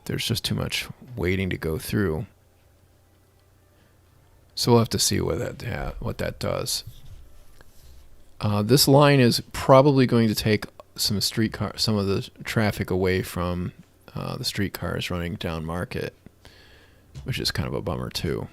Speaker 1: there's just too much waiting to go through. So we'll have to see what that does. This line is probably going to take some of the traffic away from the streetcars running down Market, which is kind of a bummer too.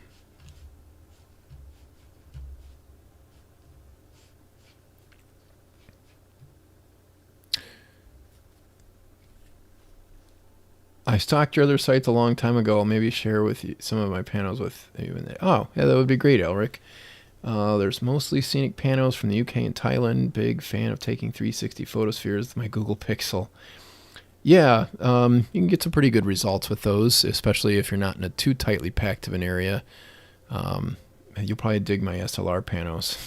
Speaker 1: I stalked your other sites a long time ago. I'll maybe share with you some of my panos with you. Oh, yeah, that would be great, Elric. There's mostly scenic panos from the UK and Thailand. Big fan of taking 360 photospheres with my Google Pixel. Yeah, you can get some pretty good results with those, especially if you're not in a too tightly packed of an area. You'll probably dig my SLR panos.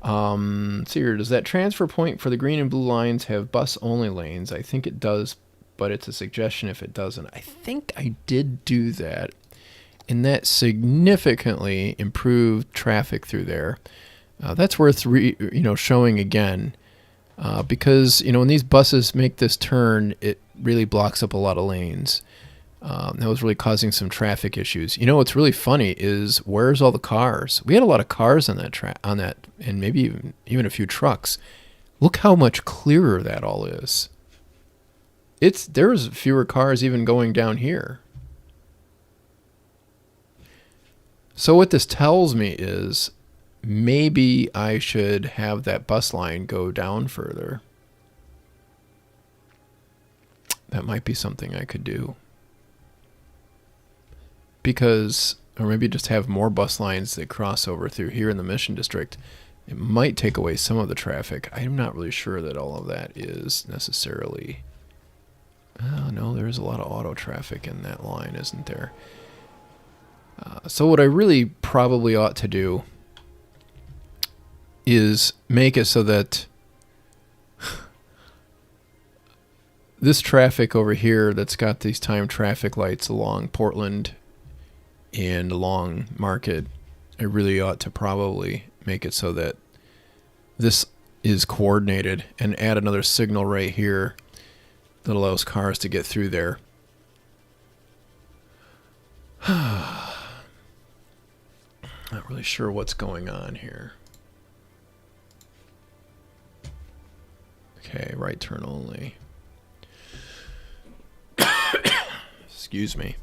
Speaker 1: Let's see here. Does that transfer point for the green and blue lines have bus-only lanes? I think it does, but it's a suggestion if it doesn't. I think I did do that, and that significantly improved traffic through there. That's worth showing again, because when these buses make this turn, it really blocks up a lot of lanes. That was really causing some traffic issues. What's really funny is where's all the cars? We had a lot of cars on that and maybe even a few trucks. Look how much clearer that all is. There's fewer cars even going down here. So what this tells me is maybe I should have that bus line go down further. That might be something I could do. Or maybe just have more bus lines that cross over through here in the Mission District. It might take away some of the traffic. I'm not really sure that all of that is necessarily... Oh, no, there's a lot of auto traffic in that line, isn't there? So what I really probably ought to do is make it so that this traffic over here that's got these time traffic lights along Portland and along Market, I really ought to probably make it so that this is coordinated and add another signal right here that allows cars to get through there. Not really sure what's going on here. Okay, right turn only. Excuse me.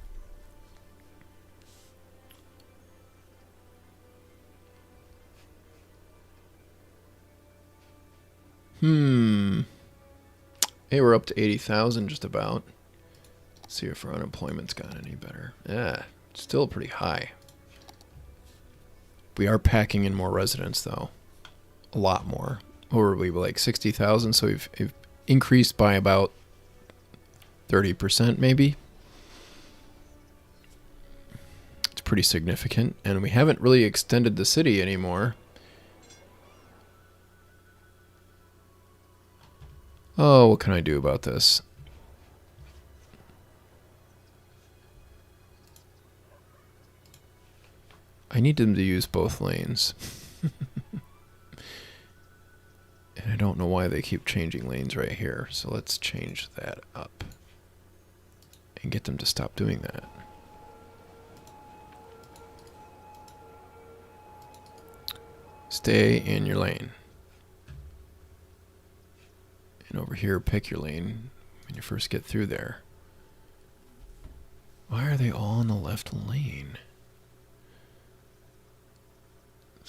Speaker 1: Hey, we're up to 80,000 just about. Let's see if our unemployment's got any better. Yeah, still pretty high. We are packing in more residents, though. A lot more. What were we, like 60,000? So we've increased by about 30%, maybe. It's pretty significant. And we haven't really extended the city anymore. Oh, what can I do about this? I need them to use both lanes. And I don't know why they keep changing lanes right here. So let's change that up and get them to stop doing that. Stay in your lane. And over here, pick your lane when you first get through there. Why are they all in the left lane?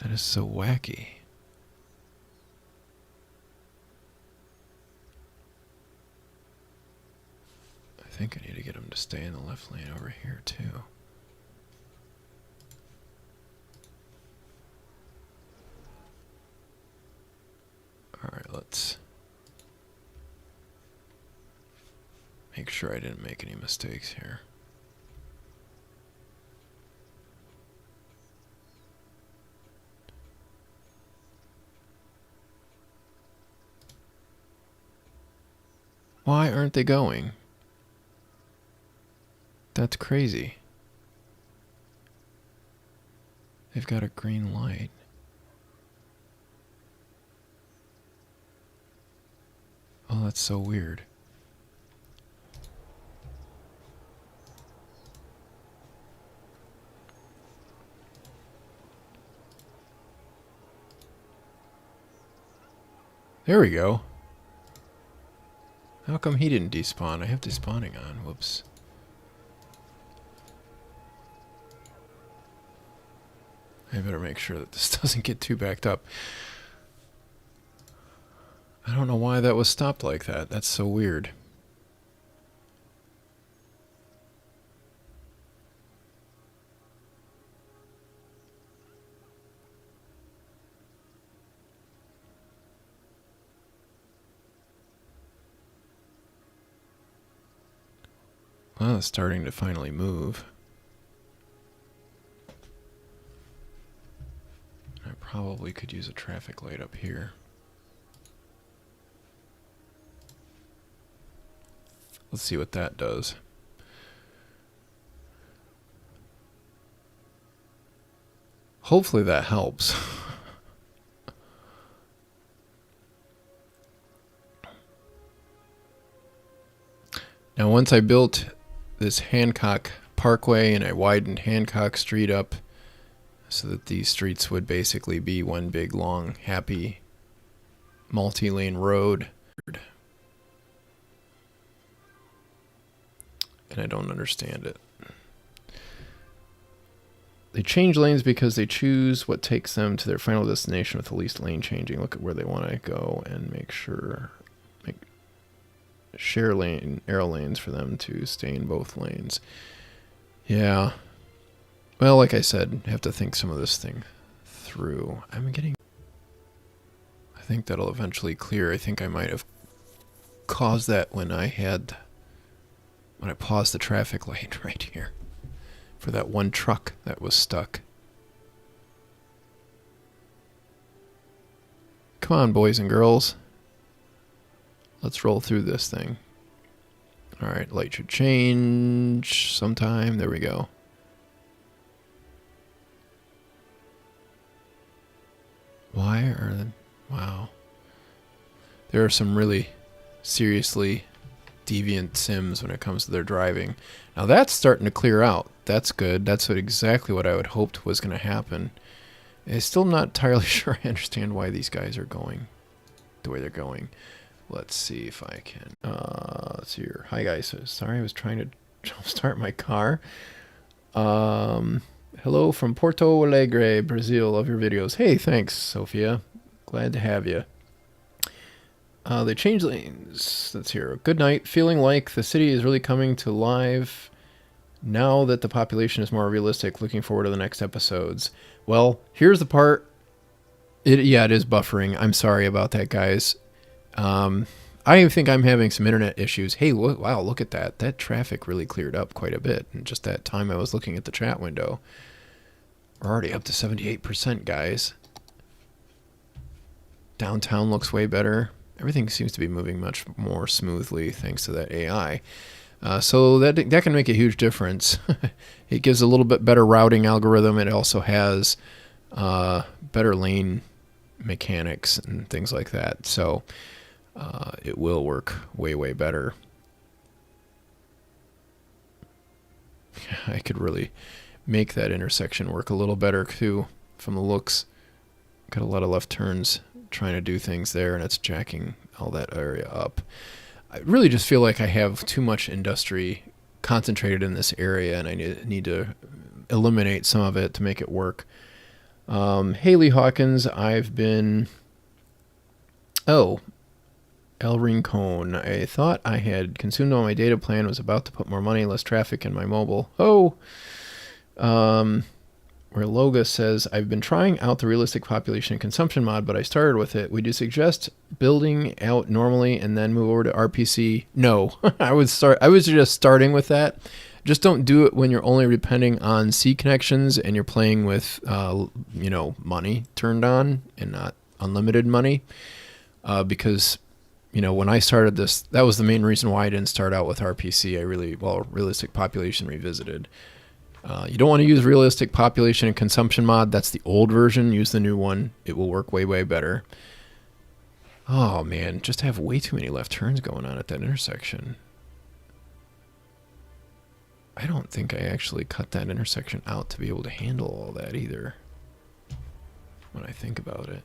Speaker 1: That is so wacky. I think I need to get them to stay in the left lane over here too. Alright, let's make sure I didn't make any mistakes here. Why aren't they going? That's crazy. They've got a green light. Oh, that's so weird. There we go. How come he didn't despawn? I have despawning on. Whoops. I better make sure that this doesn't get too backed up. I don't know why that was stopped like that. That's so weird. Well, it's starting to finally move. I probably could use a traffic light up here. Let's see what that does. Hopefully that helps. Now, once I built this Hancock Parkway and I widened Hancock Street up so that these streets would basically be one big, long, happy, multi-lane road. And I don't understand it. They change lanes because they choose what takes them to their final destination with the least lane changing. Look at where they want to go and make sure, share lane, arrow lanes for them to stay in both lanes. Yeah. Well, like I said, I have to think some of this thing through. I think that'll eventually clear. I think I might have caused that when I paused the traffic light right here for that one truck that was stuck. Come on, boys and girls. Let's roll through this thing. All right, light should change sometime. There we go. Why are they? Wow. There are some really seriously deviant sims when it comes to their driving. Now that's starting to clear out. That's good. That's exactly what I would hoped was going to happen. I'm still not entirely sure I understand why these guys are going the way they're going. Let's see if I can. Let's see here. Hi guys. Sorry, I was trying to jumpstart my car. Hello from Porto Alegre, Brazil. Love your videos. Hey, thanks, Sophia. Glad to have you. They changed lanes. That's here. Good night. Feeling like the city is really coming to life now that the population is more realistic. Looking forward to the next episodes. Well, here's the part. It is buffering. I'm sorry about that, guys. I think I'm having some internet issues. Hey, wow, look at that. That traffic really cleared up quite a bit in just that time I was looking at the chat window. We're already up to 78%, guys. Downtown looks way better. Everything seems to be moving much more smoothly thanks to that AI. So that can make a huge difference. It gives a little bit better routing algorithm. It also has better lane mechanics and things like that. So it will work way, way better. I could really make that intersection work a little better too from the looks. Got a lot of left turns trying to do things there, and it's jacking all that area up. I really just feel like I have too much industry concentrated in this area, and I need to eliminate some of it to make it work. Haley Hawkins, I've been... Oh, El Rincon. I thought I had consumed all my data plan, was about to put more money, less traffic in my mobile. Oh! Where Loga says, I've been trying out the realistic population and consumption mod, but I started with it. Would you suggest building out normally and then move over to RPC? No, I was just starting with that. Just don't do it when you're only depending on C connections and you're playing with, money turned on and not unlimited money. Because, when I started this, that was the main reason why I didn't start out with RPC. Realistic population revisited. You don't want to use realistic population and consumption mod. That's the old version. Use the new one. It will work way, way better. Oh, man. Just have way too many left turns going on at that intersection. I don't think I actually cut that intersection out to be able to handle all that either, when I think about it.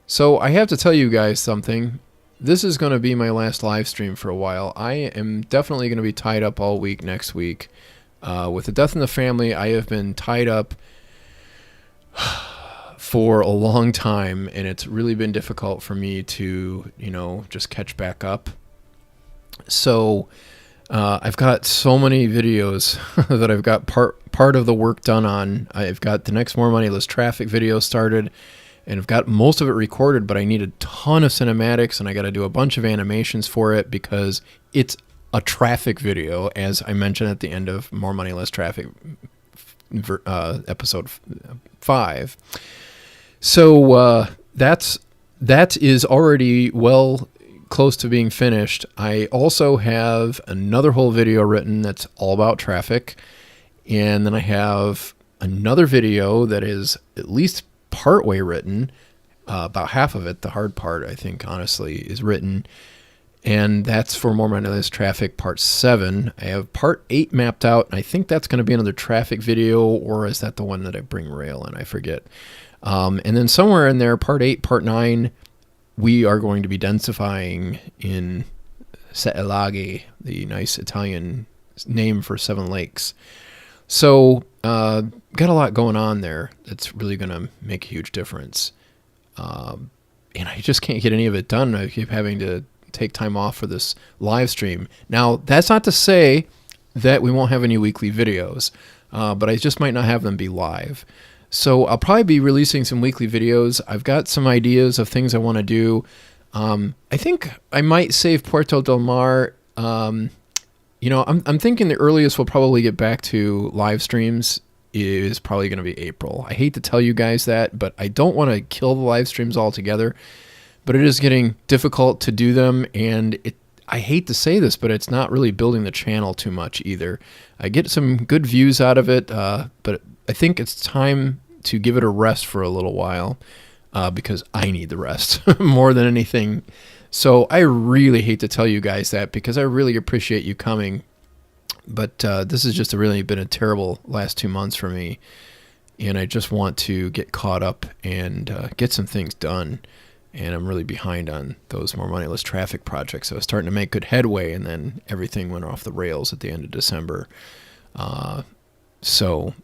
Speaker 1: So I have to tell you guys something. This is going to be my last live stream for a while. I am definitely going to be tied up all week next week. With the death in the family, I have been tied up for a long time, and it's really been difficult for me to, just catch back up. So I've got so many videos that I've got part of the work done on. I've got the next More Money, Less Traffic video started. And I've got most of it recorded, but I need a ton of cinematics, and I got to do a bunch of animations for it because it's a traffic video, as I mentioned at the end of More Money, Less Traffic, episode 5. So that is already well close to being finished. I also have another whole video written that's all about traffic, and then I have another video that is at least partway written, about half of it, the hard part, I think, honestly, is written, and that's for More Money, Less Traffic Part 7. I have Part 8 mapped out, and I think that's going to be another traffic video, or is that the one that I bring rail in? I forget. And then somewhere in there, Part 8, Part 9, we are going to be densifying in Seelaghe, the nice Italian name for 7 lakes. So, got a lot going on there that's really going to make a huge difference. And I just can't get any of it done. I keep having to take time off for this live stream. Now, that's not to say that we won't have any weekly videos, but I just might not have them be live. So I'll probably be releasing some weekly videos. I've got some ideas of things I want to do. I think I might save Puerto del Mar. I'm thinking the earliest we'll probably get back to live streams is probably going to be April. I hate to tell you guys that, but I don't want to kill the live streams altogether. But it is getting difficult to do them, and I hate to say this, but it's not really building the channel too much either. I get some good views out of it, but I think it's time to give it a rest for a little while, because I need the rest more than anything. So I really hate to tell you guys that, because I really appreciate you coming. But this has just really been a terrible last 2 months for me. And I just want to get caught up and get some things done. And I'm really behind on those More Money, Less Traffic projects. I was starting to make good headway, and then everything went off the rails at the end of December. So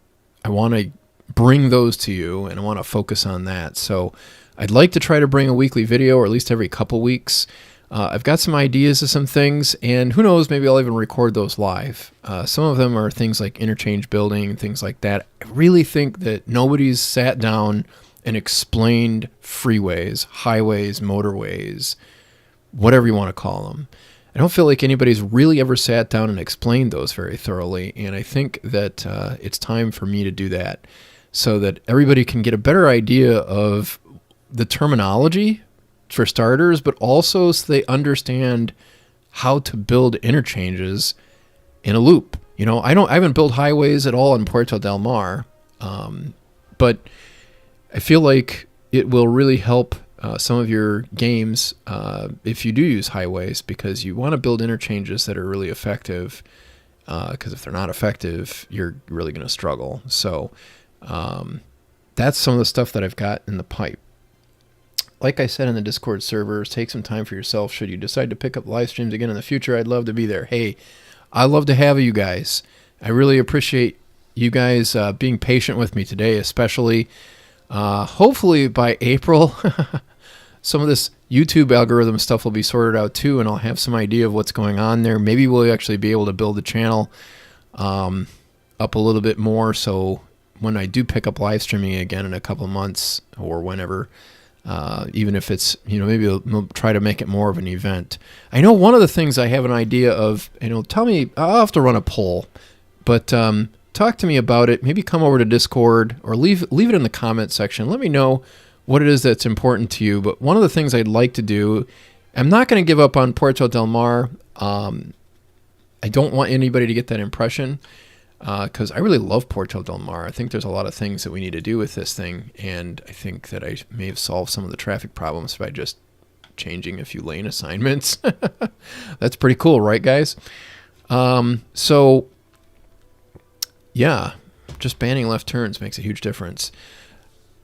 Speaker 1: I want to bring those to you, and I want to focus on that. So I'd like to try to bring a weekly video, or at least every couple weeks. I've got some ideas of some things, and who knows, maybe I'll even record those live. Some of them are things like interchange building, things like that. I really think that nobody's sat down and explained freeways, highways, motorways, whatever you want to call them. I don't feel like anybody's really ever sat down and explained those very thoroughly, and I think that it's time for me to do that so that everybody can get a better idea of the terminology for starters, but also so they understand how to build interchanges in a loop. I haven't built highways at all in Puerto Del Mar, but I feel like it will really help some of your games if you do use highways, because you want to build interchanges that are really effective, because if they're not effective, you're really going to struggle. So that's some of the stuff that I've got in the pipe. Like I said in the Discord servers, take some time for yourself. Should you decide to pick up live streams again in the future, I'd love to be there. Hey, I'd love to have you guys. I really appreciate you guys being patient with me today, especially. Hopefully by April, some of this YouTube algorithm stuff will be sorted out too, and I'll have some idea of what's going on there. Maybe we'll actually be able to build the channel up a little bit more, so when I do pick up live streaming again in a couple of months or whenever, even if it's, maybe we'll try to make it more of an event. I know one of the things I have an idea of, tell me, I'll have to run a poll, but talk to me about it. Maybe come over to Discord or leave it in the comment section. Let me know what it is that's important to you. But one of the things I'd like to do, I'm not going to give up on Puerto Del Mar. I don't want anybody to get that impression, because I really love Puerto Del Mar. I think there's a lot of things that we need to do with this thing, and I think that I may have solved some of the traffic problems by just changing a few lane assignments. That's pretty cool, right, guys? So, yeah, just banning left turns makes a huge difference.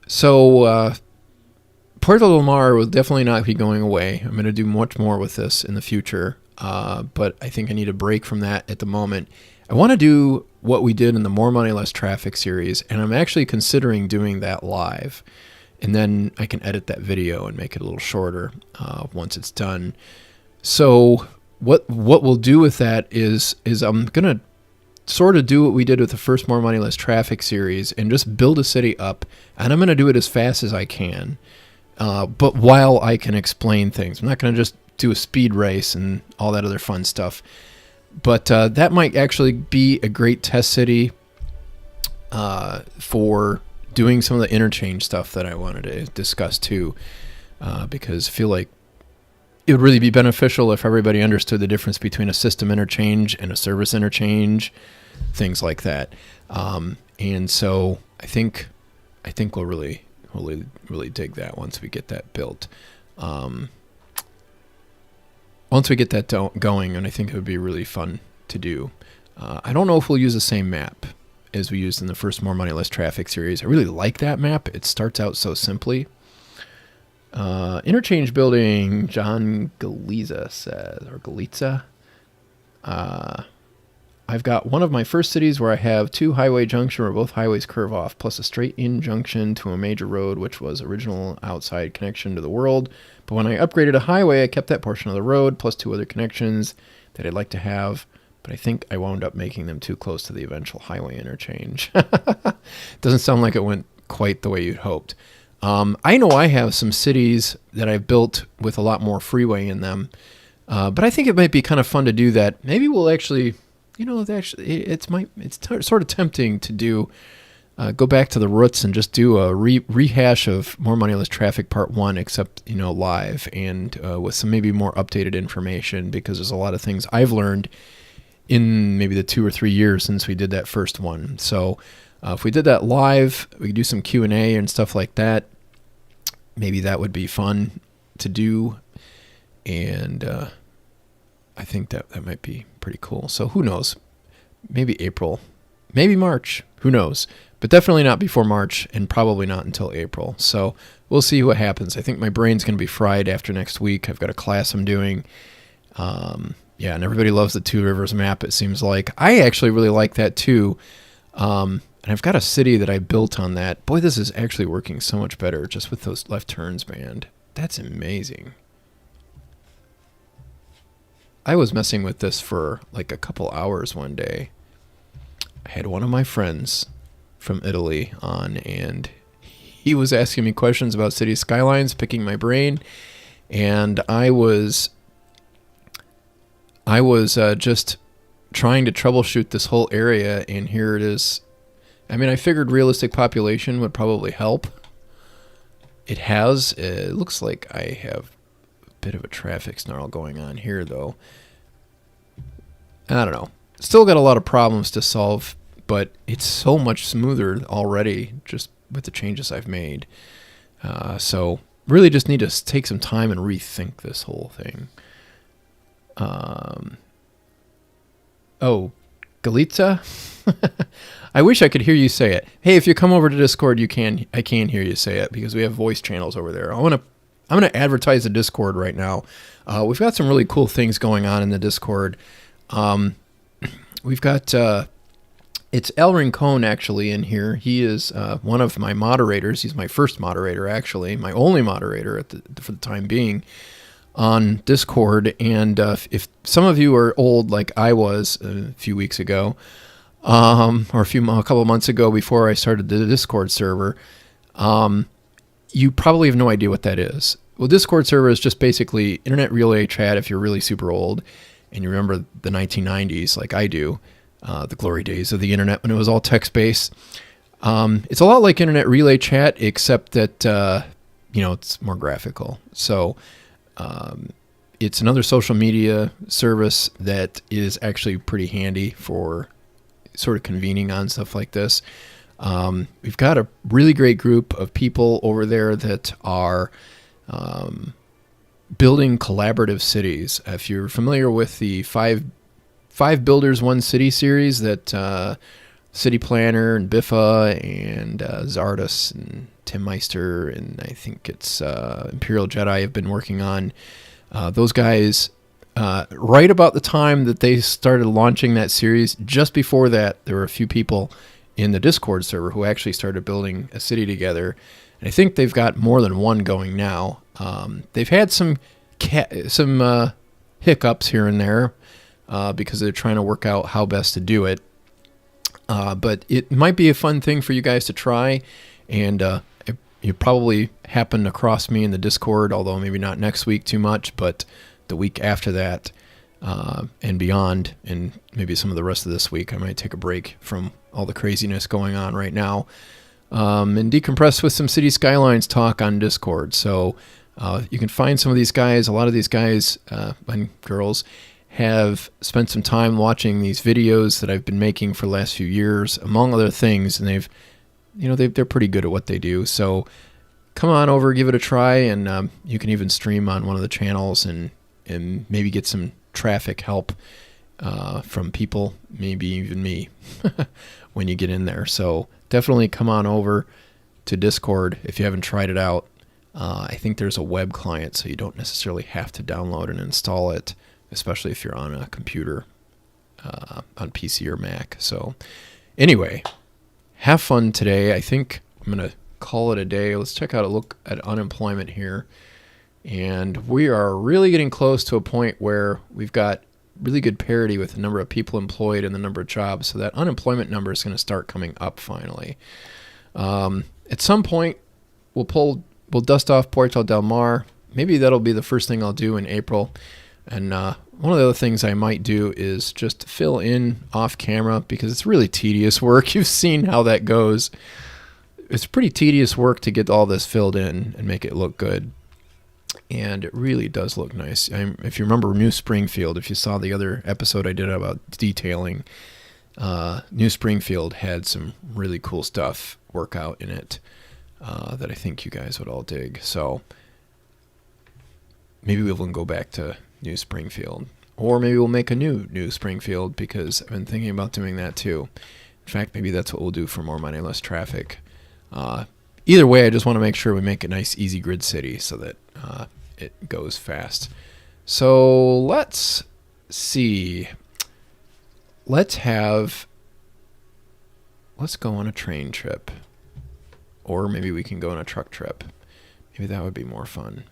Speaker 1: So, Puerto Del Mar will definitely not be going away. I'm going to do much more with this in the future, but I think I need a break from that at the moment. I want to do what we did in the More Money, Less Traffic series, and I'm actually considering doing that live. And then I can edit that video and make it a little shorter once it's done. So what we'll do with that is I'm going to sort of do what we did with the first More Money, Less Traffic series and just build a city up. And I'm going to do it as fast as I can, but while I can explain things. I'm not going to just do a speed race and all that other fun stuff. But that might actually be a great test city for doing some of the interchange stuff that I wanted to discuss too, because I feel like it would really be beneficial if everybody understood the difference between a system interchange and a service interchange, things like that. And so I think we'll really dig that once we get that built. Once we get that going, and I think it would be really fun to do. I don't know if we'll use the same map as we used in the first More Money, Less Traffic series. I really like that map. It starts out so simply. Interchange building, John Galiza says, or Galitza. I've got one of my first cities where I have two highway junction where both highways curve off, plus a straight-in junction to a major road, which was original outside connection to the world. But when I upgraded a highway, I kept that portion of the road, plus two other connections that I'd like to have. But I think I wound up making them too close to the eventual highway interchange. Doesn't sound like it went quite the way you'd hoped. I know I have some cities that I've built with a lot more freeway in them. But I think it might be kind of fun to do that. Maybe we'll actually... it's sort of tempting to do, go back to the roots and just do a rehash of More Money, Less Traffic Part 1, except, live and with some maybe more updated information, because there's a lot of things I've learned in maybe the 2 or 3 years since we did that first one. So if we did that live, we could do some Q&A and stuff like that. Maybe that would be fun to do. And I think that might be pretty cool. So who knows? Maybe April, maybe March, who knows? But definitely not before March, and probably not until April. So we'll see what happens. I think my brain's going to be fried after next week. I've got a class I'm doing. And everybody loves the Two Rivers map, it seems like. I actually really like that too. And I've got a city that I built on that. Boy, this is actually working so much better just with those left turns, man. That's amazing. I was messing with this for like a couple hours one day. I had one of my friends from Italy on, and he was asking me questions about city skylines, picking my brain, and I was just trying to troubleshoot this whole area, and here it is. I mean, I figured realistic population would probably help. It has. It looks like I have a bit of a traffic snarl going on here, though. I don't know. Still got a lot of problems to solve, but it's so much smoother already just with the changes I've made. So really just need to take some time and rethink this whole thing. Oh, Galitza? I wish I could hear you say it. Hey, if you come over to Discord, I can hear you say it because we have voice channels over there. I'm gonna advertise the Discord right now. We've got some really cool things going on in the Discord. We've got it's El Rincon actually in here. He is one of my moderators. He's my first moderator actually, my only moderator for the time being on Discord. And if some of you are old like I was a few weeks ago, or a couple of months ago before I started the Discord server, you probably have no idea what that is. Well, Discord server is just basically internet relay chat if you're really super old and you remember the 1990s like I do, the glory days of the internet when it was all text-based. It's a lot like internet relay chat, except that, it's more graphical. So it's another social media service that is actually pretty handy for sort of convening on stuff like this. We've got a really great group of people over there that are building collaborative cities. If you're familiar with the five Builders, One City series that City Planner and Biffa and Zardus and Tim Meister and I think it's Imperial Jedi have been working on, those guys, right about the time that they started launching that series, just before that, there were a few people in the Discord server who actually started building a city together. And I think they've got more than one going now. They've had some hiccups here and there because they're trying to work out how best to do it. But it might be a fun thing for you guys to try. And you probably happened across me in the Discord, although maybe not next week too much, but the week after that and beyond, and maybe some of the rest of this week, I might take a break from all the craziness going on right now and decompress with some City Skylines talk on Discord. So you can find some of these guys. A lot of these guys and girls have spent some time watching these videos that I've been making for the last few years, among other things, and they're pretty good at what they do. So come on over, give it a try, and you can even stream on one of the channels and maybe get some traffic help from people, maybe even me, when you get in there. So definitely come on over to Discord if you haven't tried it out. I think there's a web client, so you don't necessarily have to download and install it, especially if you're on a computer, on PC or Mac. So anyway, have fun today. I think I'm going to call it a day. Let's check out a look at unemployment here. And we are really getting close to a point where we've got really good parity with the number of people employed and the number of jobs. So that unemployment number is going to start coming up finally. At some point, we'll dust off Puerto del Mar. Maybe that'll be the first thing I'll do in April. And one of the other things I might do is just fill in off camera because it's really tedious work. You've seen how that goes. It's pretty tedious work to get all this filled in and make it look good. And it really does look nice. If you remember New Springfield, if you saw the other episode I did about detailing, New Springfield had some really cool stuff work out in it that I think you guys would all dig. So maybe we will go back to New Springfield. Or maybe we'll make a New Springfield because I've been thinking about doing that too. In fact, maybe that's what we'll do for More Money, Less Traffic. Either way, I just want to make sure we make a nice, easy grid city so that it goes fast. So let's see. Let's go on a train trip. Or maybe we can go on a truck trip. Maybe that would be more fun.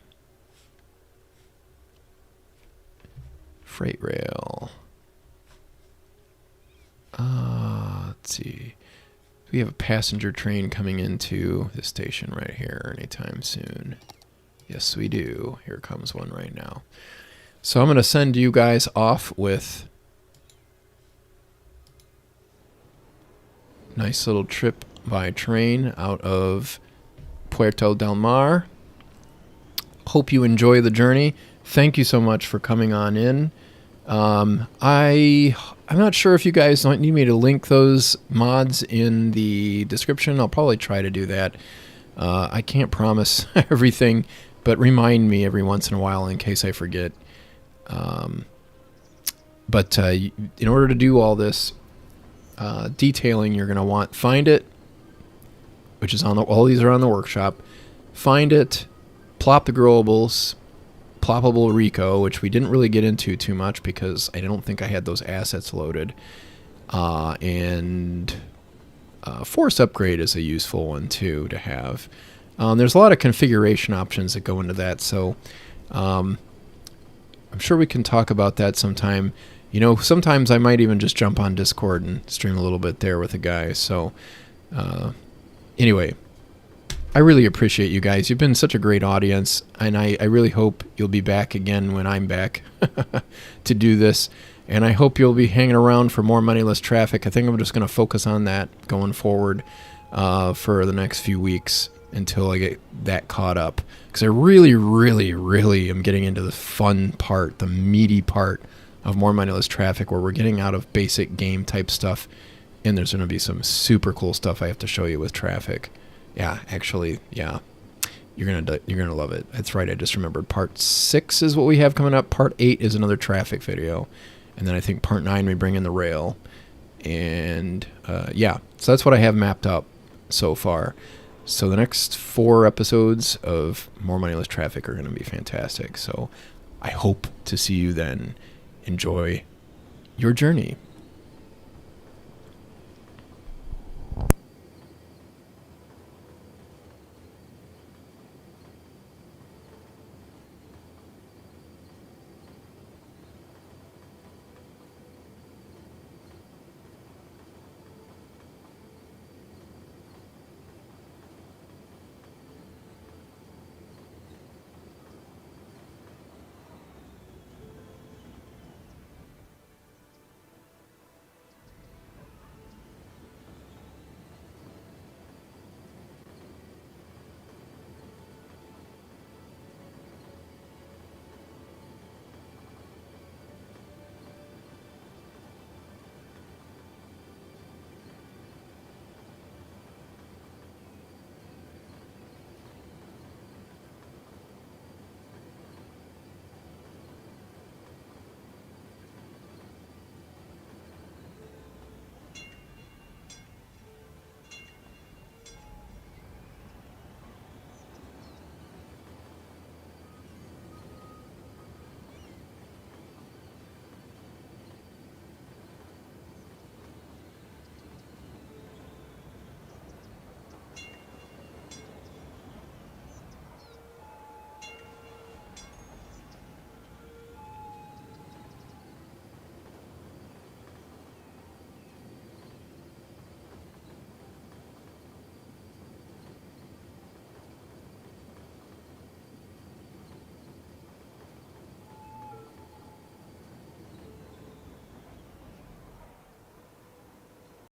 Speaker 1: Freight rail. Let's see. We have a passenger train coming into the station right here anytime soon. Yes, we do. Here comes one right now. So I'm going to send you guys off with a nice little trip by train out of Puerto del Mar. Hope you enjoy the journey. Thank you so much for coming on in I'm not sure if you guys don't need me to link those mods in the description. I'll probably try to do that. I can't promise everything, but remind me every once in a while in case I forget. But in order to do all this detailing, you're going to want Find It, which is all these are on the workshop. Find It, Plop the Growables, Ploppable Rico, which we didn't really get into too much because I don't think I had those assets loaded. And Force Upgrade is a useful one too to have. There's a lot of configuration options that go into that, so I'm sure we can talk about that sometime. You know, sometimes I might even just jump on Discord and stream a little bit there with the guys. So anyway, I really appreciate you guys. You've been such a great audience, and I really hope you'll be back again when I'm back to do this. And I hope you'll be hanging around for more Money, Less Traffic. I think I'm just going to focus on that going forward for the next few weeks until I get that caught up. Because I really, really, really am getting into the fun part, the meaty part of More Money, Less Traffic, where we're getting out of basic game type stuff. And there's going to be some super cool stuff I have to show you with traffic. Yeah, actually, yeah. You're gonna love it. That's right, I just remembered. Part 6 is what we have coming up. Part 8 is another traffic video. And then I think Part 9 we bring in the rail. And yeah, so that's what I have mapped up so far. So the next 4 episodes of More Money, Less Traffic are going to be fantastic. So I hope to see you then. Enjoy your journey.